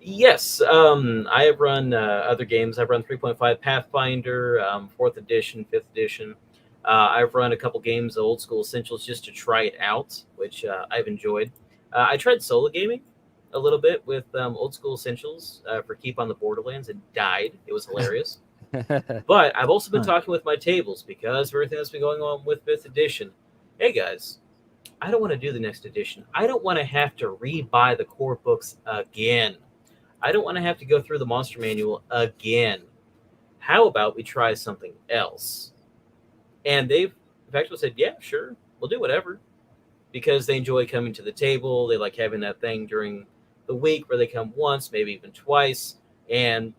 yes, I have run other games. I've run 3.5 Pathfinder, 4th edition, 5th edition. I've run a couple games of Old School Essentials just to try it out, which I've enjoyed. I tried solo gaming a little bit with Old School Essentials for Keep on the Borderlands and died. It was hilarious. But I've also been talking with my tables because of everything that's been going on with 5th edition. Hey, guys, I don't want to do the next edition. I don't want to have to re-buy the core books again. I don't want to have to go through the monster manual again. How about we try something else? And they've actually said, yeah, sure, we'll do whatever. Because they enjoy coming to the table. They like having that thing during the week where they come once, maybe even twice, and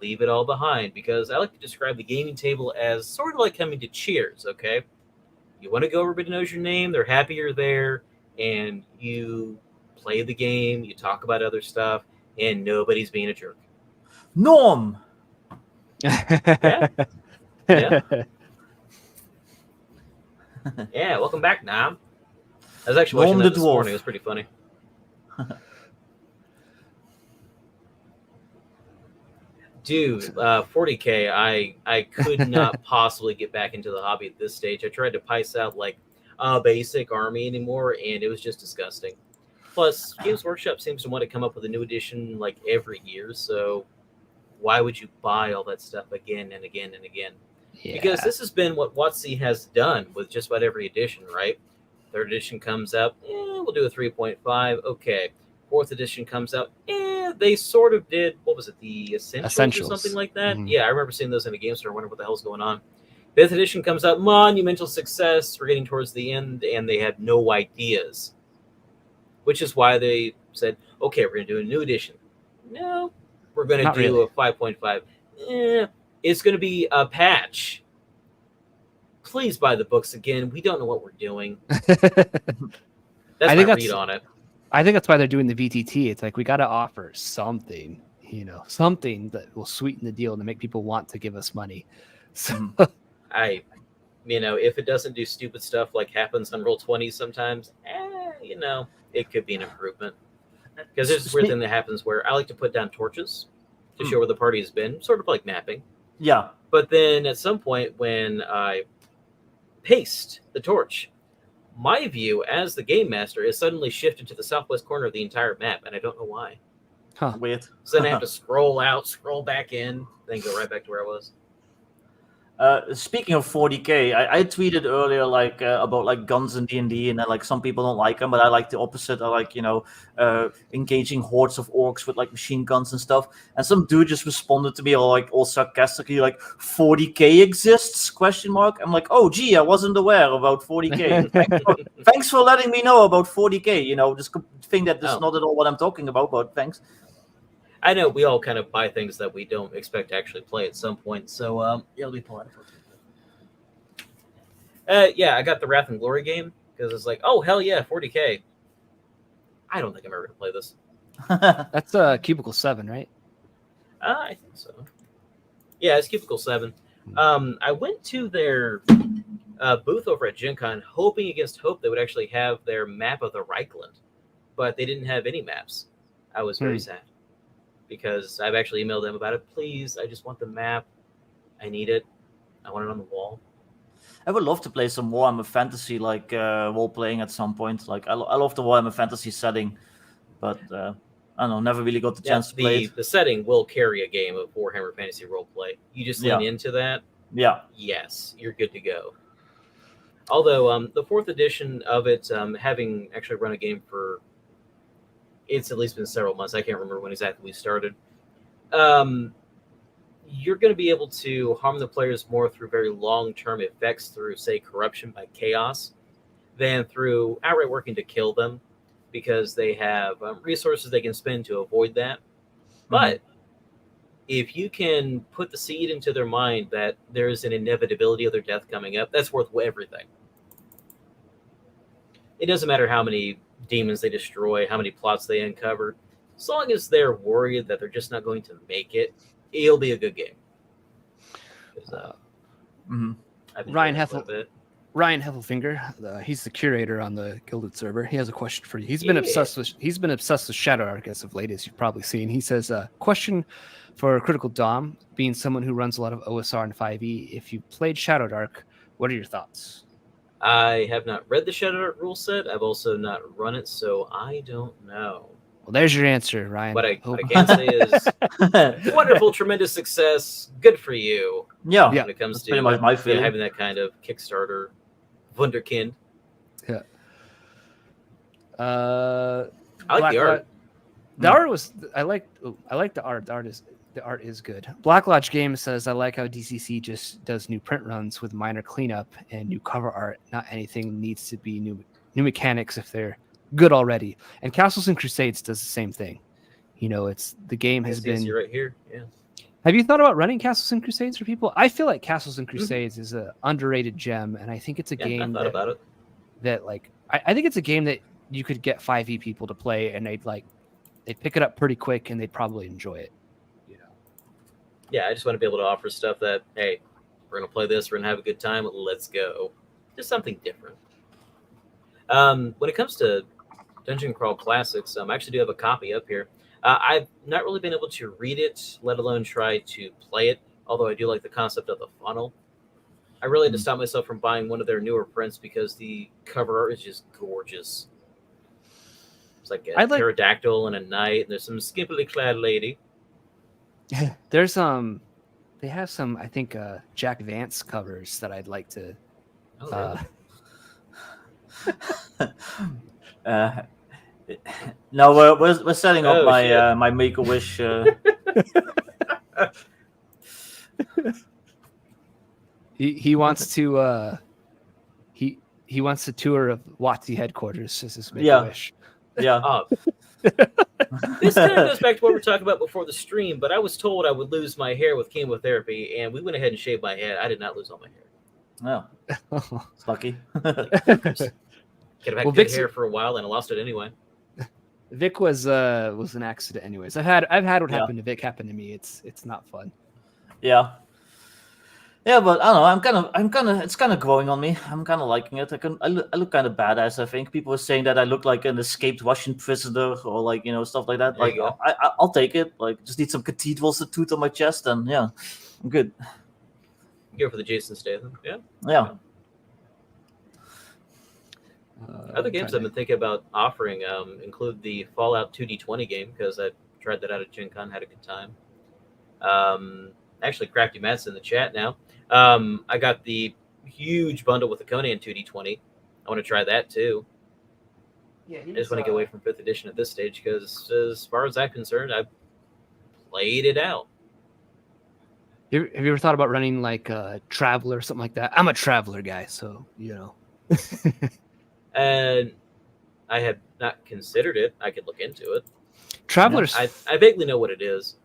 leave it all behind. Because I like to describe the gaming table as sort of like coming to Cheers, okay? You want to go, everybody knows your name, they're happy you're there, and you play the game, you talk about other stuff, and nobody's being a jerk. Norm! Yeah. Yeah. Yeah, welcome back, Nam. I was actually watching that this morning. It was pretty funny. Dude, 40K, I could not possibly get back into the hobby at this stage. I tried to pice out like a basic army anymore, and it was just disgusting. Plus, Games Workshop seems to want to come up with a new edition like every year, so why would you buy all that stuff again and again and again? Yeah. Because this has been what WotC has done with just about every edition, right? Third edition comes out, we'll do a 3.5. Okay. Fourth edition comes out, they sort of did, what was it, the Essentials or something like that? Mhm. Yeah, I remember seeing those in a game store. I wonder what the hell's going on. Fifth edition comes out, monumental success. We're getting towards the end, and they had no ideas, which is why they said, okay, we're going to do a new edition. No, we're going to Not do really. a 5.5. It's going to be a patch. Please buy the books again. We don't know what we're doing. That's I my think read on it. I think that's why they're doing the VTT. It's like we got to offer something, something that will sweeten the deal to make people want to give us money. So If it doesn't do stupid stuff like happens on Roll20 sometimes, it could be an improvement. Because there's this weird thing that happens where I like to put down torches to show where the party has been, sort of like mapping. Yeah. But then at some point when I paste the torch, my view as the game master is suddenly shifted to the southwest corner of the entire map, and I don't know why. Huh. Weird. So then I have to scroll out, scroll back in, then go right back to where I was. Speaking of 40k, I tweeted earlier about guns in D&D, and then some people don't like them, but I like the opposite. I like engaging hordes of orcs with machine guns and stuff. And some dude just responded to me all sarcastically 40k exists ? I'm like, oh gee, I wasn't aware about 40k. Thanks for letting me know about 40k. Just think that this is not at all what I'm talking about, but thanks. I know we all kind of buy things that we don't expect to actually play at some point, so it'll be polite. I got the Wrath and Glory game because it's like, oh hell yeah, 40k. I don't think I'm ever gonna play this. That's Cubicle 7, right? I think so. Yeah, it's Cubicle 7. I went to their booth over at Gen Con, hoping against hope they would actually have their map of the Reichland, but they didn't have any maps. I was very sad. Because I've actually emailed them about it. Please, I just want the map. I need it. I want it on the wall. I would love to play some Warhammer Fantasy, role playing at some point. I love the Warhammer Fantasy setting, but I don't know, never really got the chance to play it. The setting will carry a game of Warhammer Fantasy roleplay. You just lean into that. Yeah. Yes, you're good to go. Although the 4th edition of it, having actually run a game for, it's at least been several months. I can't remember when exactly we started. You're going to be able to harm the players more through very long-term effects through, say, corruption by chaos than through outright working to kill them because they have resources they can spend to avoid that. But if you can put the seed into their mind that there is an inevitability of their death coming up, that's worth everything. It doesn't matter how many demons they destroy, how many plots they uncover. As long as they're worried that they're just not going to make it, it'll be a good game. Ryan Heffelfinger, he's the curator on the Gilded server. He has a question for you. He's been obsessed with Shadow Arc as of late, as you've probably seen. He says, question for CriticalDom, being someone who runs a lot of OSR and 5e. If you played Shadow Arc, what are your thoughts? I have not read the Shadow Arc rule set. I've also not run it, so I don't know. Well, there's your answer, Ryan. What I can say is wonderful, tremendous success. Good for you. Yeah. When it comes to pretty much my feeling. Having that kind of Kickstarter wunderkind. Yeah. I like the art. The art was. I like the art. The art is good. Black Lodge Games says, I like how DCC just does new print runs with minor cleanup and new cover art. Not anything needs to be new mechanics if they're good already. And Castles and Crusades does the same thing. It's the game has been. You're right here. Yeah. Have you thought about running Castles and Crusades for people? I feel like Castles and Crusades is an underrated gem, and I think it's a game I thought about it. I think it's a game that you could get 5e people to play, and they'd pick it up pretty quick, and they'd probably enjoy it. Yeah, I just want to be able to offer stuff that, hey, we're going to play this, we're going to have a good time, let's go. Just something different. When it comes to Dungeon Crawl Classics, I actually do have a copy up here. I've not really been able to read it, let alone try to play it, although I do like the concept of the funnel. I really had to stop myself from buying one of their newer prints because the cover art is just gorgeous. It's like a pterodactyl and a knight, and there's some skimpily clad lady. There's they have some, I think, Jack Vance covers that I'd like to No, we're setting up Oh, my shit. my Make a Wish. He wants to he wants a tour of WotC headquarters as his Make a Yeah. Wish. Yeah. Oh, this kind of goes back to what we were talking about before the stream, but I was told I would lose my hair with chemotherapy, and we went ahead and shaved my head. I did not lose all my hair. Yeah. It's lucky. Could have had Well, good Vic's- hair for a while, and I lost it anyway. Vic was an accident anyways. I've had what Yeah. happened to Vic happen to me. It's not fun. Yeah. Yeah, but I don't know. It's kind of growing on me. I'm kind of liking it. I look kind of badass. I think people are saying that I look like an escaped Russian prisoner or like stuff like that. There Like you go. I'll take it. Like just need some cathedrals to toot on my chest, and yeah, I'm good. Go for the Jason Statham. Yeah. Yeah. Other games I've been thinking about offering include the Fallout 2D20 game, because I tried that out at Gen Con, had a good time. Actually, Crafty Matt's in the chat now. I got the huge bundle with the Conan 2D20. I want to try that too. Yeah, I just want to get away from 5th edition at this stage, because as far as I'm concerned, I've played it out. Have you ever thought about running like a Traveler or something like that? I'm a Traveler guy, so And I have not considered it. I could look into it. Travelers. I vaguely know what it is.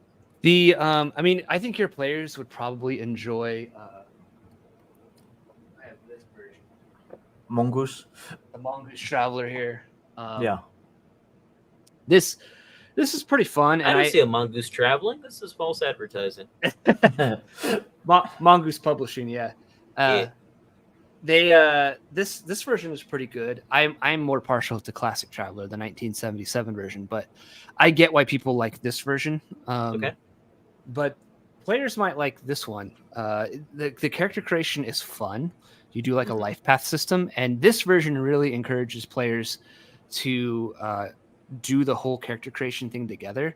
I mean, I think your players would probably enjoy. I have this version, Mongoose. the Mongoose Traveler here. Yeah. This is pretty fun, I and don't see a mongoose traveling. This is false advertising. Mongoose Publishing, yeah. Yeah. They this version is pretty good. I'm more partial to Classic Traveler, the 1977 version, but I get why people like this version. Okay. But players might like this one. The character creation is fun. You do like a life path system, and this version really encourages players to do the whole character creation thing together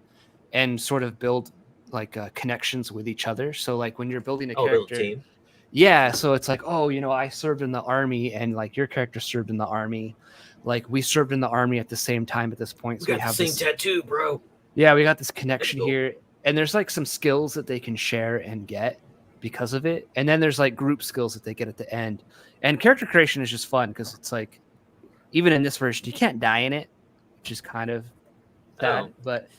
and sort of build like connections with each other. So like when you're building a Little character, team. yeah, so it's like, oh, I served in the army, and like your character served in the army, like we served in the army at the same time at this point. We So got the same this, tattoo, bro. yeah, we got this connection cool. here, and there's like some skills that they can share and get because of it, and then there's like group skills that they get at the end. And character creation is just fun because it's like, even in this version, you can't die in it, which is kind of sad, but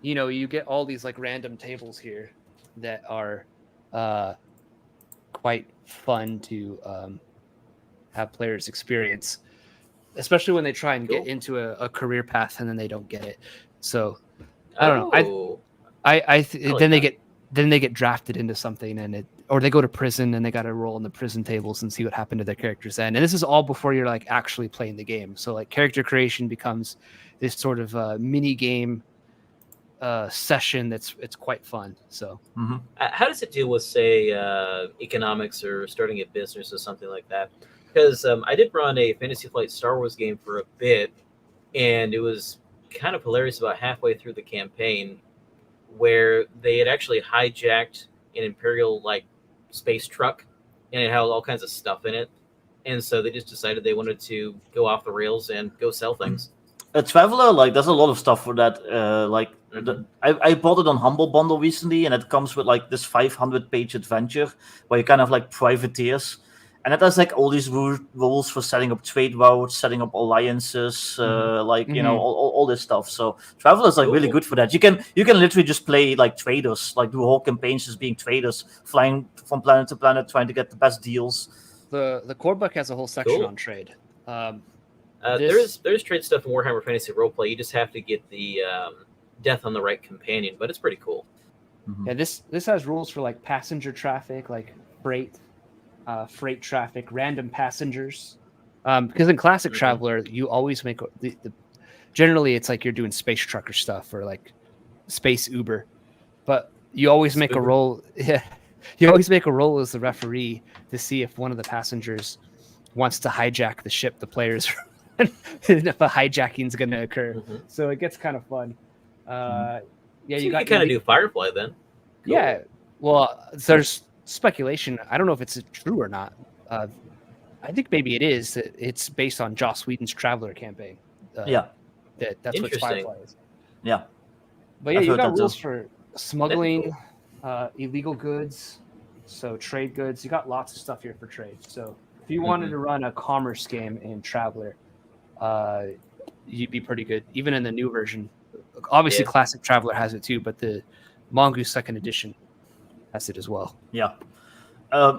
you get all these like random tables here that are quite fun to have players experience, especially when they try and get into a career path and then they don't get it. So I don't know. Then they get drafted into something, or they go to prison and they got to roll in the prison tables and see what happened to their characters then. And this is all before you're like actually playing the game. So like character creation becomes this sort of mini game session it's quite fun. So how does it deal with, say, economics or starting a business or something like that? Because I did run a Fantasy Flight Star Wars game for a bit, and it was kind of hilarious about halfway through the campaign, where they had actually hijacked an Imperial like space truck, and it had all kinds of stuff in it, and so they just decided they wanted to go off the rails and go sell things. A Traveler, like there's a lot of stuff for that. I bought it on Humble Bundle recently, and it comes with like this 500-page adventure where you kind of like privateers, and it has like all these rules for setting up trade routes, setting up alliances, all this stuff. So Traveler is like really good for that. You can literally just play like traders, like do whole campaigns just being traders, flying from planet to planet, trying to get the best deals. The core book has a whole section on trade. There's trade stuff in Warhammer Fantasy Roleplay. You just have to get the death on the right companion, but it's pretty cool. Yeah, this has rules for like passenger traffic, like freight traffic, random passengers. Because in Classic Traveler, you always make generally it's like you're doing space trucker stuff or like space Uber, but you always make a roll. Yeah, you always make a roll as the referee to see if one of the passengers wants to hijack the ship the players are on, and if a hijacking is going to occur. So it gets kind of fun. Yeah, so you can kind of do Firefly then. Cool. Yeah, well, there's speculation. I don't know if it's true or not. I think maybe it is. It's based on Joss Whedon's Traveler campaign. That's what Interesting. Firefly is. Yeah. But yeah, I've you heard got that rules too. for smuggling, cool. illegal goods, so trade goods. You got lots of stuff here for trade. So if you wanted to run a commerce game in Traveler, you'd be pretty good, even in the new version. Obviously, Classic Traveler has it too, but the Mongoose Second Edition has it as well. Yeah.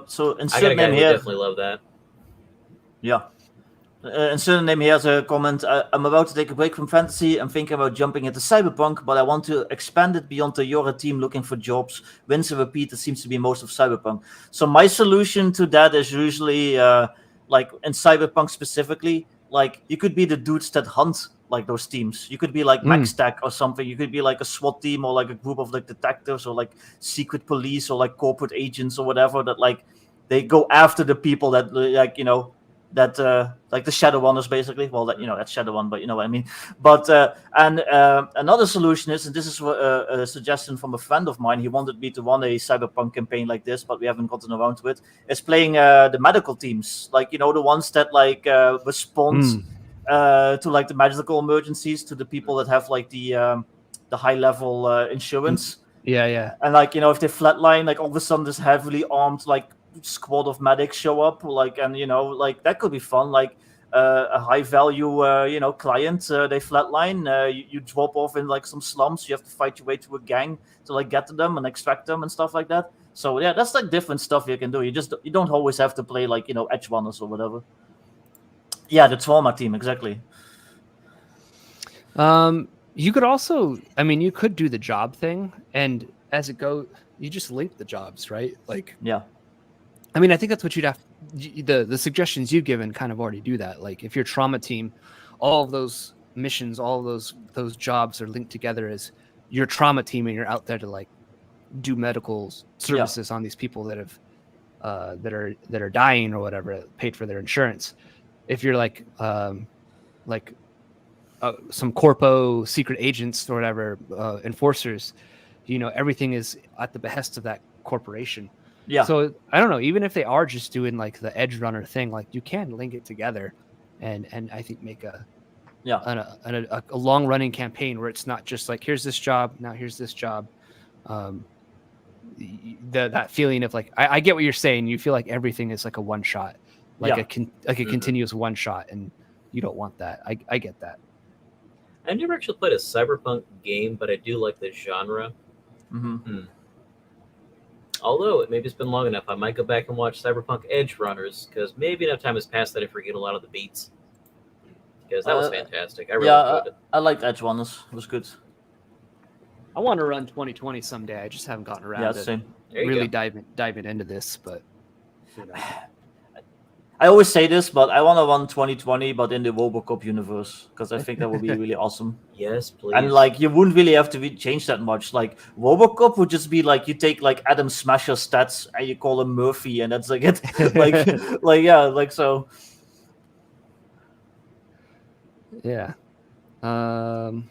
So in I got a guy Name who here, definitely love that. Yeah. And Name here has a comment. I'm about to take a break from fantasy. I'm thinking about jumping into cyberpunk, but I want to expand it beyond the you're a team looking for jobs. Rinse and repeat. That seems to be most of cyberpunk. So my solution to that is usually like in cyberpunk specifically, like you could be the dudes that hunt like those teams. You could be like MaxTech or something. You could be like a SWAT team or like a group of like detectives or like secret police or like corporate agents or whatever that like they go after the people that like that like the Shadow Runners basically. Well, that that's Shadow One, but you know what I mean. But another solution is, and this is a suggestion from a friend of mine. He wanted me to run a cyberpunk campaign like this, but we haven't gotten around to it. Is playing the medical teams, like the ones that like respond to like the medical emergencies to the people that have like the high level insurance. Yeah. And like if they flatline, like all of a sudden this heavily armed like squad of medics show up, like, and like that could be fun. Like a high value client, they flatline, you drop off in like some slums, you have to fight your way to a gang to like get to them and extract them and stuff like that. So yeah, that's like different stuff you can do. You don't always have to play like edge runners or whatever. Yeah, the trauma team, exactly. You could also, you could do the job thing, and as it goes, you just link the jobs, right? Like, yeah. I think that's what you'd have. The suggestions you've given kind of already do that. Like, if you're trauma team, all of those missions, all of those jobs are linked together as your trauma team, and you're out there to like do medical services on these people that have that are dying or whatever, paid for their insurance. If you're like some corpo secret agents or whatever, enforcers, everything is at the behest of that corporation. Yeah. So I don't know, even if they are just doing like the edge runner thing, like you can link it together and I think make a long running campaign where it's not just like, here's this job, now here's this job. That feeling of like, I get what you're saying. You feel like everything is like a one shot, like a continuous one shot, and you don't want that. I get that. I've never actually played a cyberpunk game, but I do like the genre. Although maybe it's been long enough, I might go back and watch Cyberpunk Edge Runners, because maybe enough time has passed that I forget a lot of the beats. Because that was fantastic. I really enjoyed it. I liked Edge Runners. It was good. I want to run 2020 someday. I just haven't gotten around to really diving into this, but I always say this, but I want to run 2020, but in the Robocop universe, because I think that would be really awesome. Yes, please. And like, you wouldn't really have to change that much. Like, Robocop would just be like, you take like Adam Smasher's stats and you call him Murphy, and that's like it. So. Yeah. And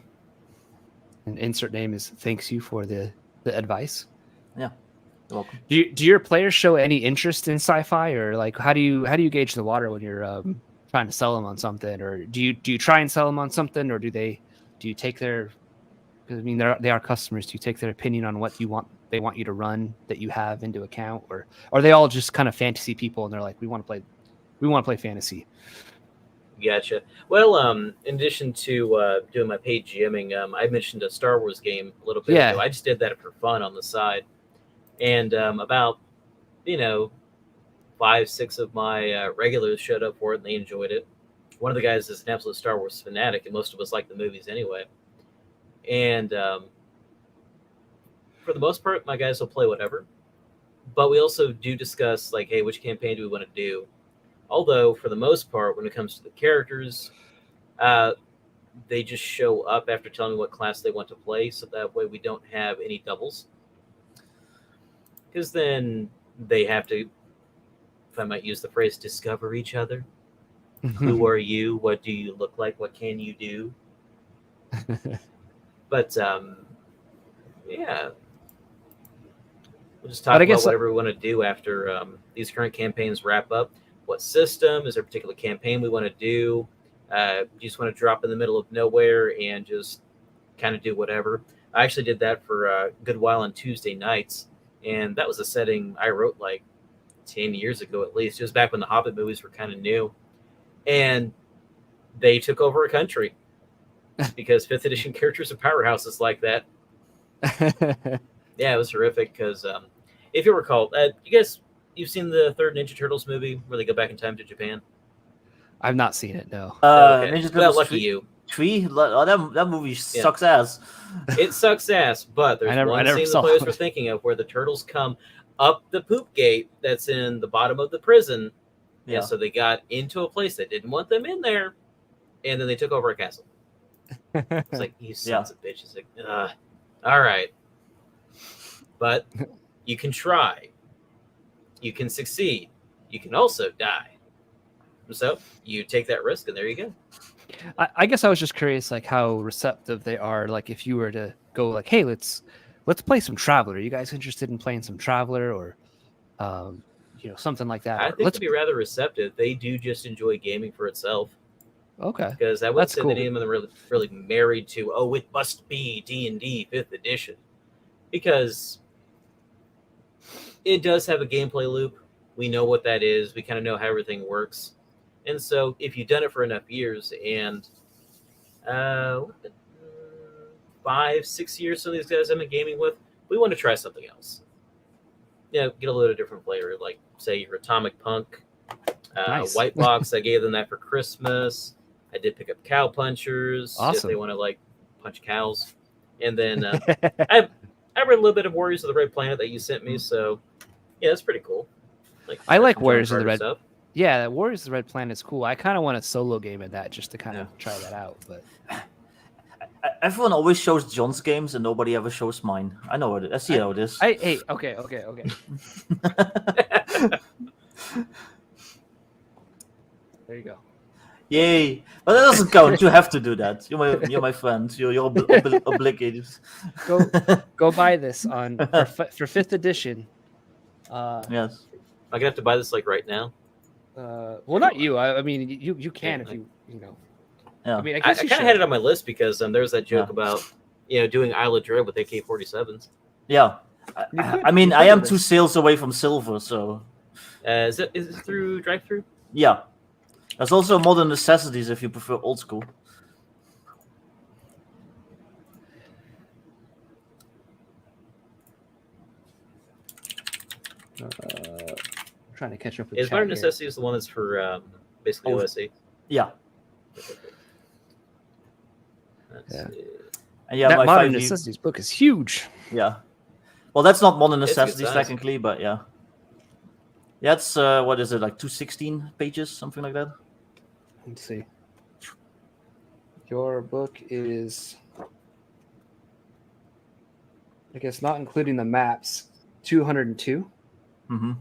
insert name is thanks you for the advice. Yeah. You're welcome. Do your players show any interest in sci-fi, or like how do you gauge the water when you're trying to sell them on something, or do you try and sell them on something, or do you take their, because they are customers, do you take their opinion on what they want you to run that you have into account, or are they all just kind of fantasy people and they're like, we want to play fantasy? Gotcha. Well, in addition to doing my paid GMing, I mentioned a Star Wars game a little bit ago. I just did that for fun on the side. And about, 5-6 of my regulars showed up for it, and they enjoyed it. One of the guys is an absolute Star Wars fanatic, and most of us like the movies anyway. And for the most part, my guys will play whatever. But we also do discuss, like, hey, which campaign do we want to do? Although, for the most part, when it comes to the characters, they just show up after telling me what class they want to play, so that way we don't have any doubles. Because then they have to, if I might use the phrase, discover each other. Who are you? What do you look like? What can you do? But, yeah. We'll just talk about whatever we want to do after these current campaigns wrap up. what system? Is there a particular campaign we want to do? You just want to drop in the middle of nowhere and just kind of do whatever. I actually did that for a good while on Tuesday nights, and that was a setting I wrote like 10 years ago at least. It was back when the Hobbit movies were kind of new, and they took over a country because 5th edition characters are powerhouses like that. Yeah, it was horrific because if you recall, you've seen the third Ninja Turtles movie where they go back in time to Japan? I've not seen it, no. Okay. Ninja Well, Turtles lucky you. that movie sucks ass. It sucks ass, but there's I never one scene the saw players it. were thinking of where the turtles come up the poop gate that's in the bottom of the prison. Yeah. And so they got into a place that didn't want them in there, and then they took over a castle. It's like, you sons of bitches. Like, all right. But you can try. You can succeed. You can also die. So you take that risk, and there you go. I guess I was just curious, like how receptive they are. Like if you were to go, like, hey, let's play some Traveler. Are you guys interested in playing some Traveler, or something like that? I think to be rather receptive. They do just enjoy gaming for itself. Okay, Because I wouldn't That's say cool. that any of them are really married to, it must be D&D 5th edition. Because it does have a gameplay loop. We know what that is. We kind of know how everything works. And so if you've done it for enough years, and 5-6 years some of these guys I've been gaming with, we want to try something else. Get a little different flavor, like say your Atomic Punk, Nice. White Box. I gave them that for Christmas. I did pick up Cow Punchers if Awesome. they want to like punch cows. And then I read a little bit of Warriors of the Red Planet that you sent me, so yeah, that's pretty cool. I like some Warriors John of the Carter Red. stuff. Yeah, Warriors of the Red Planet is cool. I kind of want a solo game at that just to kind of try that out. But Everyone always shows John's games and nobody ever shows mine. I know it. I see how it is. hey, okay. There you go. Yay! But that doesn't count. You have to do that. You're my friend. You're obligated. Go buy this for 5th edition. Yes. I'm gonna have to buy this like right now. Well, not you. I mean, you can if you know. Yeah. I mean, I I guess kind of had it on my list because there was that joke about doing Isle of Dread with AK-47s. Yeah. You could- I mean, you I could am do 2 this. sales away from silver, so Is it through drive-through? yeah. There's also modern necessities if you prefer old school. Trying to catch up with. Is chat Modern here. Necessities the one that's for basically Oh. OSE? Yeah. Let's Yeah. see. And yeah, That my Modern 5e Necessities book is huge. Yeah. Well, that's not modern It's a good necessities size. technically, but yeah. Yeah, it's what is it, like 216 pages, something like that? Let's see. Your book is, I guess, not including the maps, 202. Mm-hmm.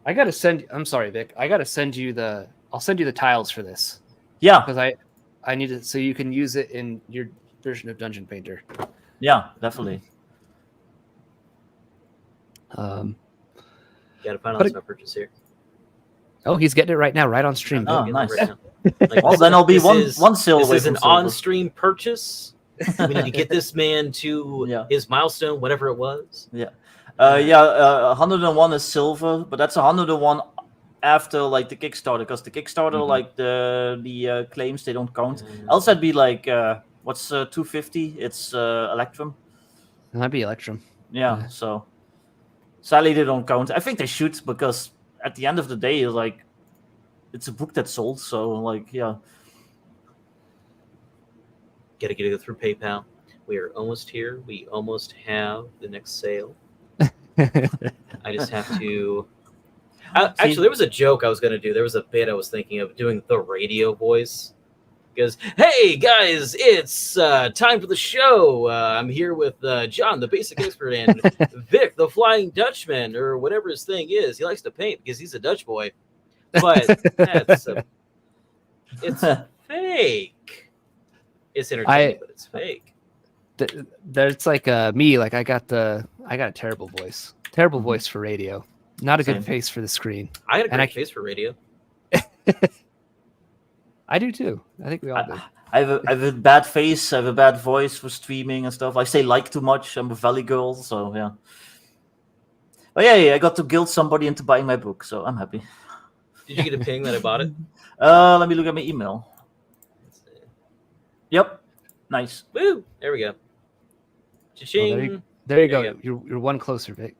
I'm sorry, Vic. I gotta send you I'll send you the tiles for this Yeah, because I need it so you can use it in your version of Dungeon Painter. yeah, definitely. Got to finalize But my purchase here. Oh, he's getting it right now, right on stream. Oh, Get it nice. right now. Like, Well, then I'll be this one sale This away is from an silver. on-stream purchase. We need to get this man to Yeah. his milestone, whatever it was. 101 is silver, but that's 101 after like the Kickstarter, because the Kickstarter, Mhm. like the claims, they don't count. Else I'd be like, what's 250? It's Electrum. That'd be Electrum. Yeah, Yeah. so sadly they don't count. I think they should, because at the end of the day, like, it's a book that sold, so like, yeah. Got to get it through PayPal. We are almost here. We almost have the next sale. I just have to. Actually, there was a joke I was going to do. There was a bit I was thinking of doing the radio voice. Because, hey guys, it's time for the show. I'm here with John, the basic expert, and Vic, the Flying Dutchman, or whatever his thing is. He likes to paint because he's a Dutch boy. But it's fake. It's entertaining, but it's fake. There's like me. Like I got a terrible voice. Terrible voice for radio. Not a Same. good face for the screen. I had a And great face for radio. I do too. I think we all do. I have a bad face. I have a bad voice for streaming and stuff. I say like too much. I'm a valley girl, so yeah. But yeah, I got to guilt somebody into buying my book, so I'm happy. Did you get a ping that I bought it? Let me look at my email. Yep. Nice. Woo! There we go. Cha-ching! Well, there you go. There You're one closer, Vic.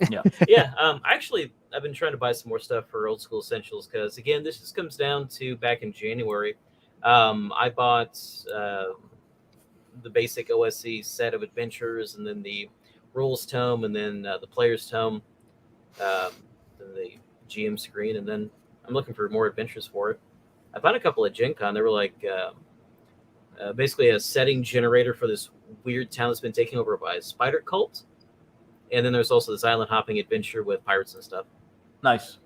Yeah. Yeah. Actually, I've been trying to buy some more stuff for Old School Essentials because, again, this just comes down to back in January. I bought the basic OSC set of adventures, and then the rules tome, and then the players tome, then the GM screen, and then I'm looking for more adventures for it. I found a couple at Gen Con. They were like basically a setting generator for this weird town that's been taken over by a spider cult. And then there's also this island hopping adventure with pirates and stuff. Nice.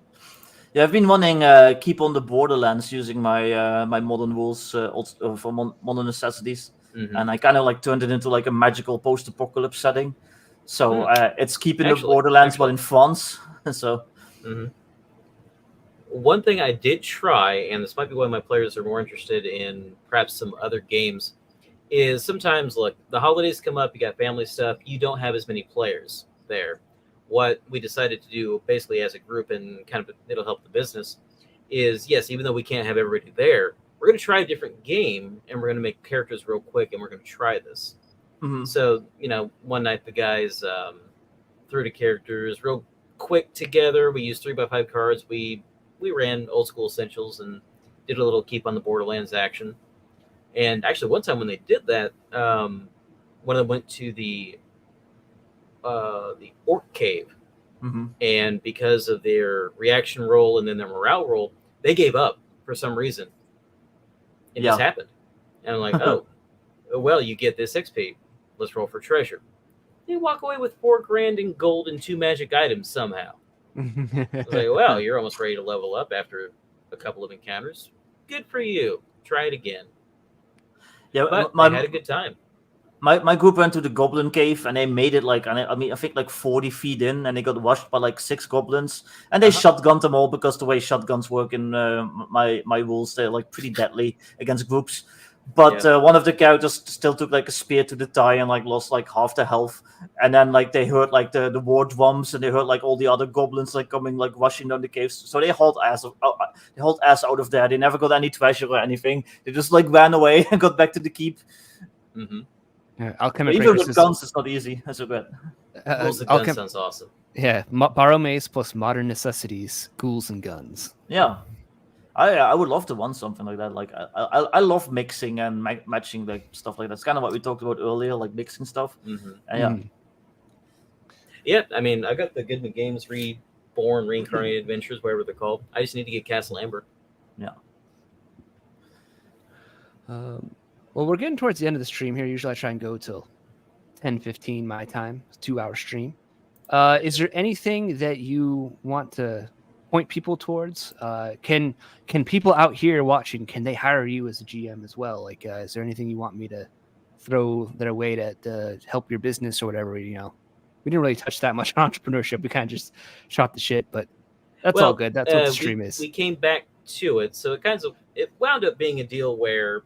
Yeah, I've been running Keep on the Borderlands using my my modern rules for modern necessities, and I kind of like turned it into like a magical post-apocalypse setting. So it's keeping the Borderlands, but in France. So. One thing I did try, and this might be why my players are more interested in perhaps some other games, is sometimes, look, the holidays come up, you got family stuff, you don't have as many players there. What we decided to do basically as a group, and kind of it'll help the business, is yes, even though we can't have everybody there, we're going to try a different game, and we're going to make characters real quick, and we're going to try this. So, one night the guys threw the characters real quick together. We used 3x5 cards. We ran Old School Essentials and did a little Keep on the Borderlands action. And actually, one time when they did that, one of them went to the Orc Cave, and because of their reaction roll and then their morale roll, they gave up for some reason. It just happened, and I'm like, oh, well, you get this XP. Let's roll for treasure. They walk away with $4 grand in gold and 2 magic items somehow. I was like, well, you're almost ready to level up after a couple of encounters. Good for you. Try it again. Yeah, but I had a good time. My group went to the Goblin Cave, and they made it like, I think like 40 feet in, and they got washed by like 6 goblins, and they shotgunned them all because the way shotguns work in my rules, they're like pretty deadly against groups. But one of the characters still took like a spear to the thigh and like lost like half the health. And then like they heard like the war drums, and they heard like all the other goblins like coming like rushing down the caves. So they hauled ass out of there. They never got any treasure or anything. They just like ran away and got back to the keep. Alchemic even with guns, it's not easy. That's so good. Ghouls and guns sounds awesome. Yeah, borrow mace plus modern necessities, ghouls and guns. Yeah. I would love to run something like that. Like I love mixing and matching like stuff like that. It's kind of what we talked about earlier, like mixing stuff. Yeah, I mean, I got the Goodman Games Reborn, Reincarnated Adventures, whatever they're called. I just need to get Castle Amber. Yeah. Well, we're getting towards the end of the stream here. Usually I try and go till 10:15 my time. It's a 2-hour stream. Is there anything that you want to point people towards? Can people out here watching, can they hire you as a GM as well? Like, is there anything you want me to throw their way to help your business or whatever? We didn't really touch that much on entrepreneurship. We kind of just shot the shit, but that's all good. That's what the stream is. We came back to it, so it wound up being a deal where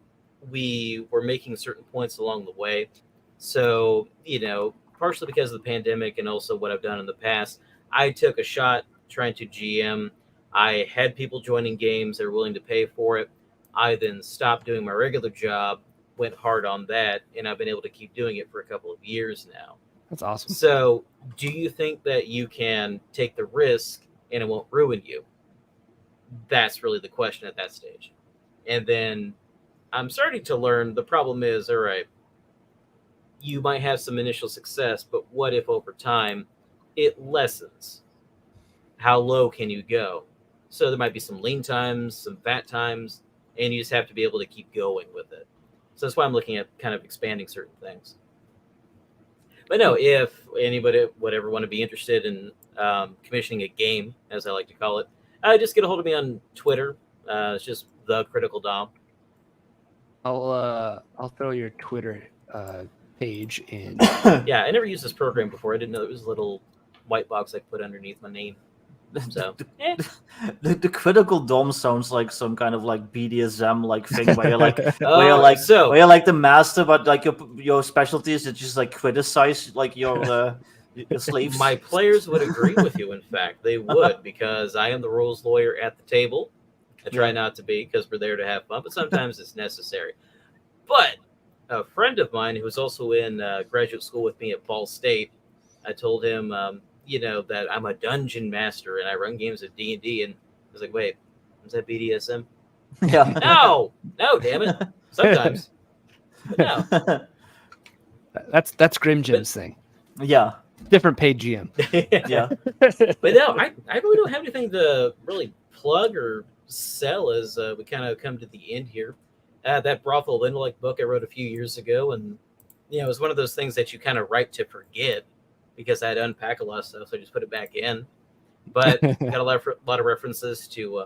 we were making certain points along the way. So, partially because of the pandemic and also what I've done in the past, I took a shot trying to GM. I had people joining games that were willing to pay for it. I then stopped doing my regular job, went hard on that, and I've been able to keep doing it for a couple of years now. That's awesome. So do you think that you can take the risk and it won't ruin you? That's really the question at that stage. And then I'm starting to learn the problem is, all right, you might have some initial success, but what if over time it lessens? How low can you go? So there might be some lean times, some fat times, and you just have to be able to keep going with it. So that's why I'm looking at kind of expanding certain things. But no, if anybody would ever want to be interested in commissioning a game, as I like to call it, just get a hold of me on Twitter. It's just the CriticalDom. I'll throw your Twitter page in. Yeah, I never used this program before. I didn't know it was a little white box I put underneath my name. So the critical dom sounds like some kind of like BDSM like thing where you're like so where you're like the master, but like your specialty is to just like criticize like your slaves. my players would agree with you. In fact, they would, because I am the rules lawyer at the table. I try not to be, because we're there to have fun, but sometimes it's necessary. But a friend of mine who was also in graduate school with me at Ball State, I told him, that I'm a dungeon master and I run games of D&D, and I was like, wait, is that BDSM? Yeah. No, damn it. Sometimes. But no. That's Grim Jim's thing. Yeah. Different paid GM. Yeah. But no, I really don't have anything to really plug or sell as we kind of come to the end here. That Brothel of Intellect book I wrote a few years ago, and it was one of those things that you kind of write to forget, because I had to unpack a lot of stuff, so I just put it back in. But got a lot of references to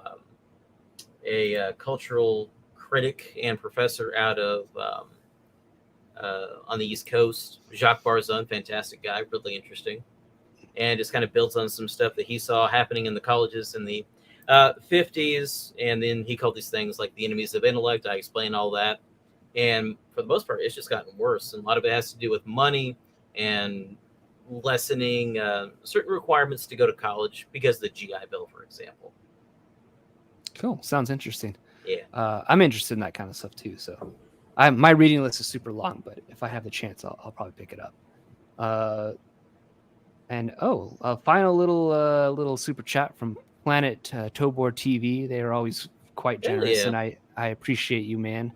a cultural critic and professor out of on the East Coast, Jacques Barzun, fantastic guy, really interesting, and just kind of builds on some stuff that he saw happening in the colleges in the 50s, and then he called these things like the enemies of intellect. I explain all that, and for the most part, it's just gotten worse, and a lot of it has to do with money and lessening certain requirements to go to college because of the GI Bill, for example. Cool. Sounds interesting. Yeah. I'm interested in that kind of stuff too. So my reading list is super long, but if I have the chance, I'll probably pick it up. And a final little super chat from Planet Tobor TV. They are always quite generous, and I appreciate you, man.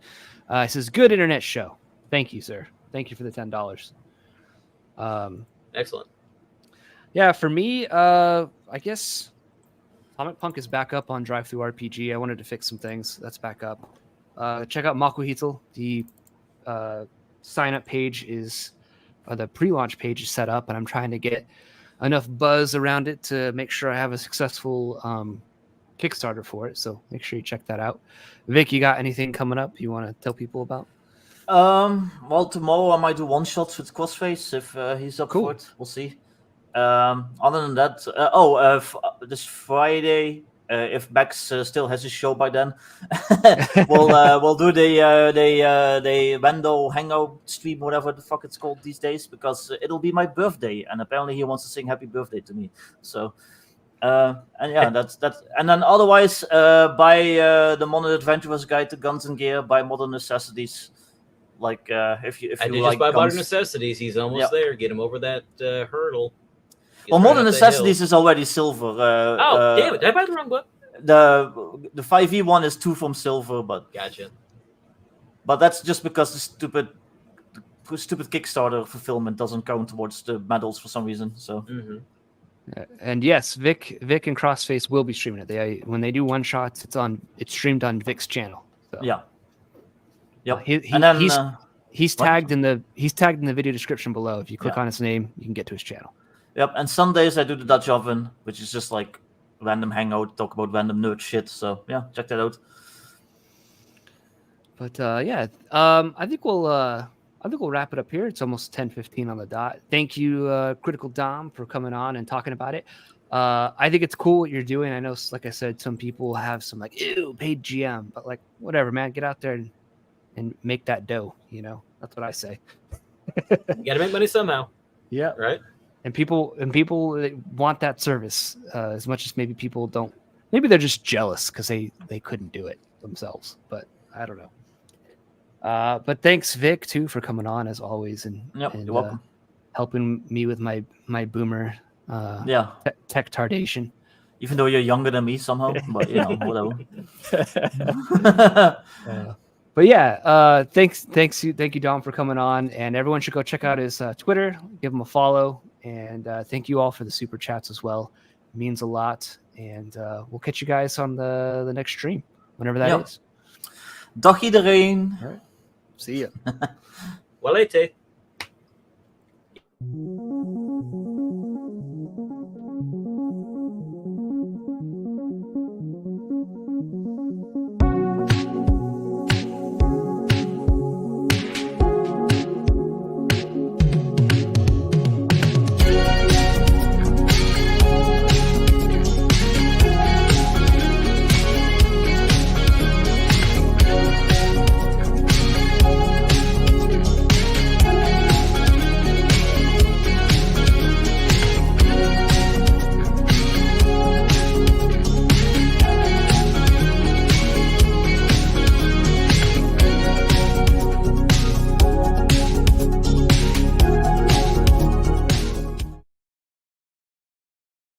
It says, good internet show. Thank you, sir. Thank you for the $10. Excellent. Yeah, for me, I guess Comic Punk is back up on Drive-Thru RPG. I wanted to fix some things. That's back up. Check out Makuhitl. The sign-up page is, the pre-launch page is set up, and I'm trying to get enough buzz around it to make sure I have a successful Kickstarter for it. So make sure you check that out. Vic, you got anything coming up you want to tell people about? Well, tomorrow I might do one shots with Crossface if he's up for it. We'll see. Other than that, this Friday, if Max still has his show by then, we'll do the Wendell Hangout stream, whatever the fuck it's called these days, because it'll be my birthday, and apparently he wants to sing Happy Birthday to me. So, and yeah, that's. And then otherwise, buy the Modern Adventurer's Guide to Guns and Gear by Modern Necessities. Like if you like just buy guns. Modern Necessities, he's almost there. Get him over that hurdle. Well, Modern Necessities is already silver. Damn it! Did I buy the wrong book? The 5e one is 2 from silver, but Gotcha. But that's just because the stupid Kickstarter fulfillment doesn't count towards the medals for some reason. So. Mm-hmm. And yes, Vic and Crossface will be streaming it. When they do one shots, it's streamed on Vic's channel. So. Yeah. Yep. He's tagged in the video description below. If you click on his name, you can get to his channel. Yep. And Sundays I do the Dutch Oven, which is just like random hangout, talk about random nerd shit. So yeah, check that out. But I think we'll wrap it up here. It's almost 10:15 on the dot. Thank you, CriticalDom, for coming on and talking about it. I think it's cool what you're doing. I know, like I said, some people have some like, ew, paid GM, but like whatever, man, get out there and make that dough. That's what I say. You got to make money somehow. Yeah. Right. And people want that service as much as maybe people don't. Maybe they're just jealous because they couldn't do it themselves. But I don't know. But thanks, Vic, too, for coming on as always and you're welcome. Helping me with my boomer tech tardation. Even though you're younger than me somehow, but whatever. But yeah, thank you, Dom, for coming on, and everyone should go check out his Twitter, give him a follow, and thank you all for the super chats as well. It means a lot, and we'll catch you guys on the next stream, whenever that is. Dag iedereen. All right. See ya. Well,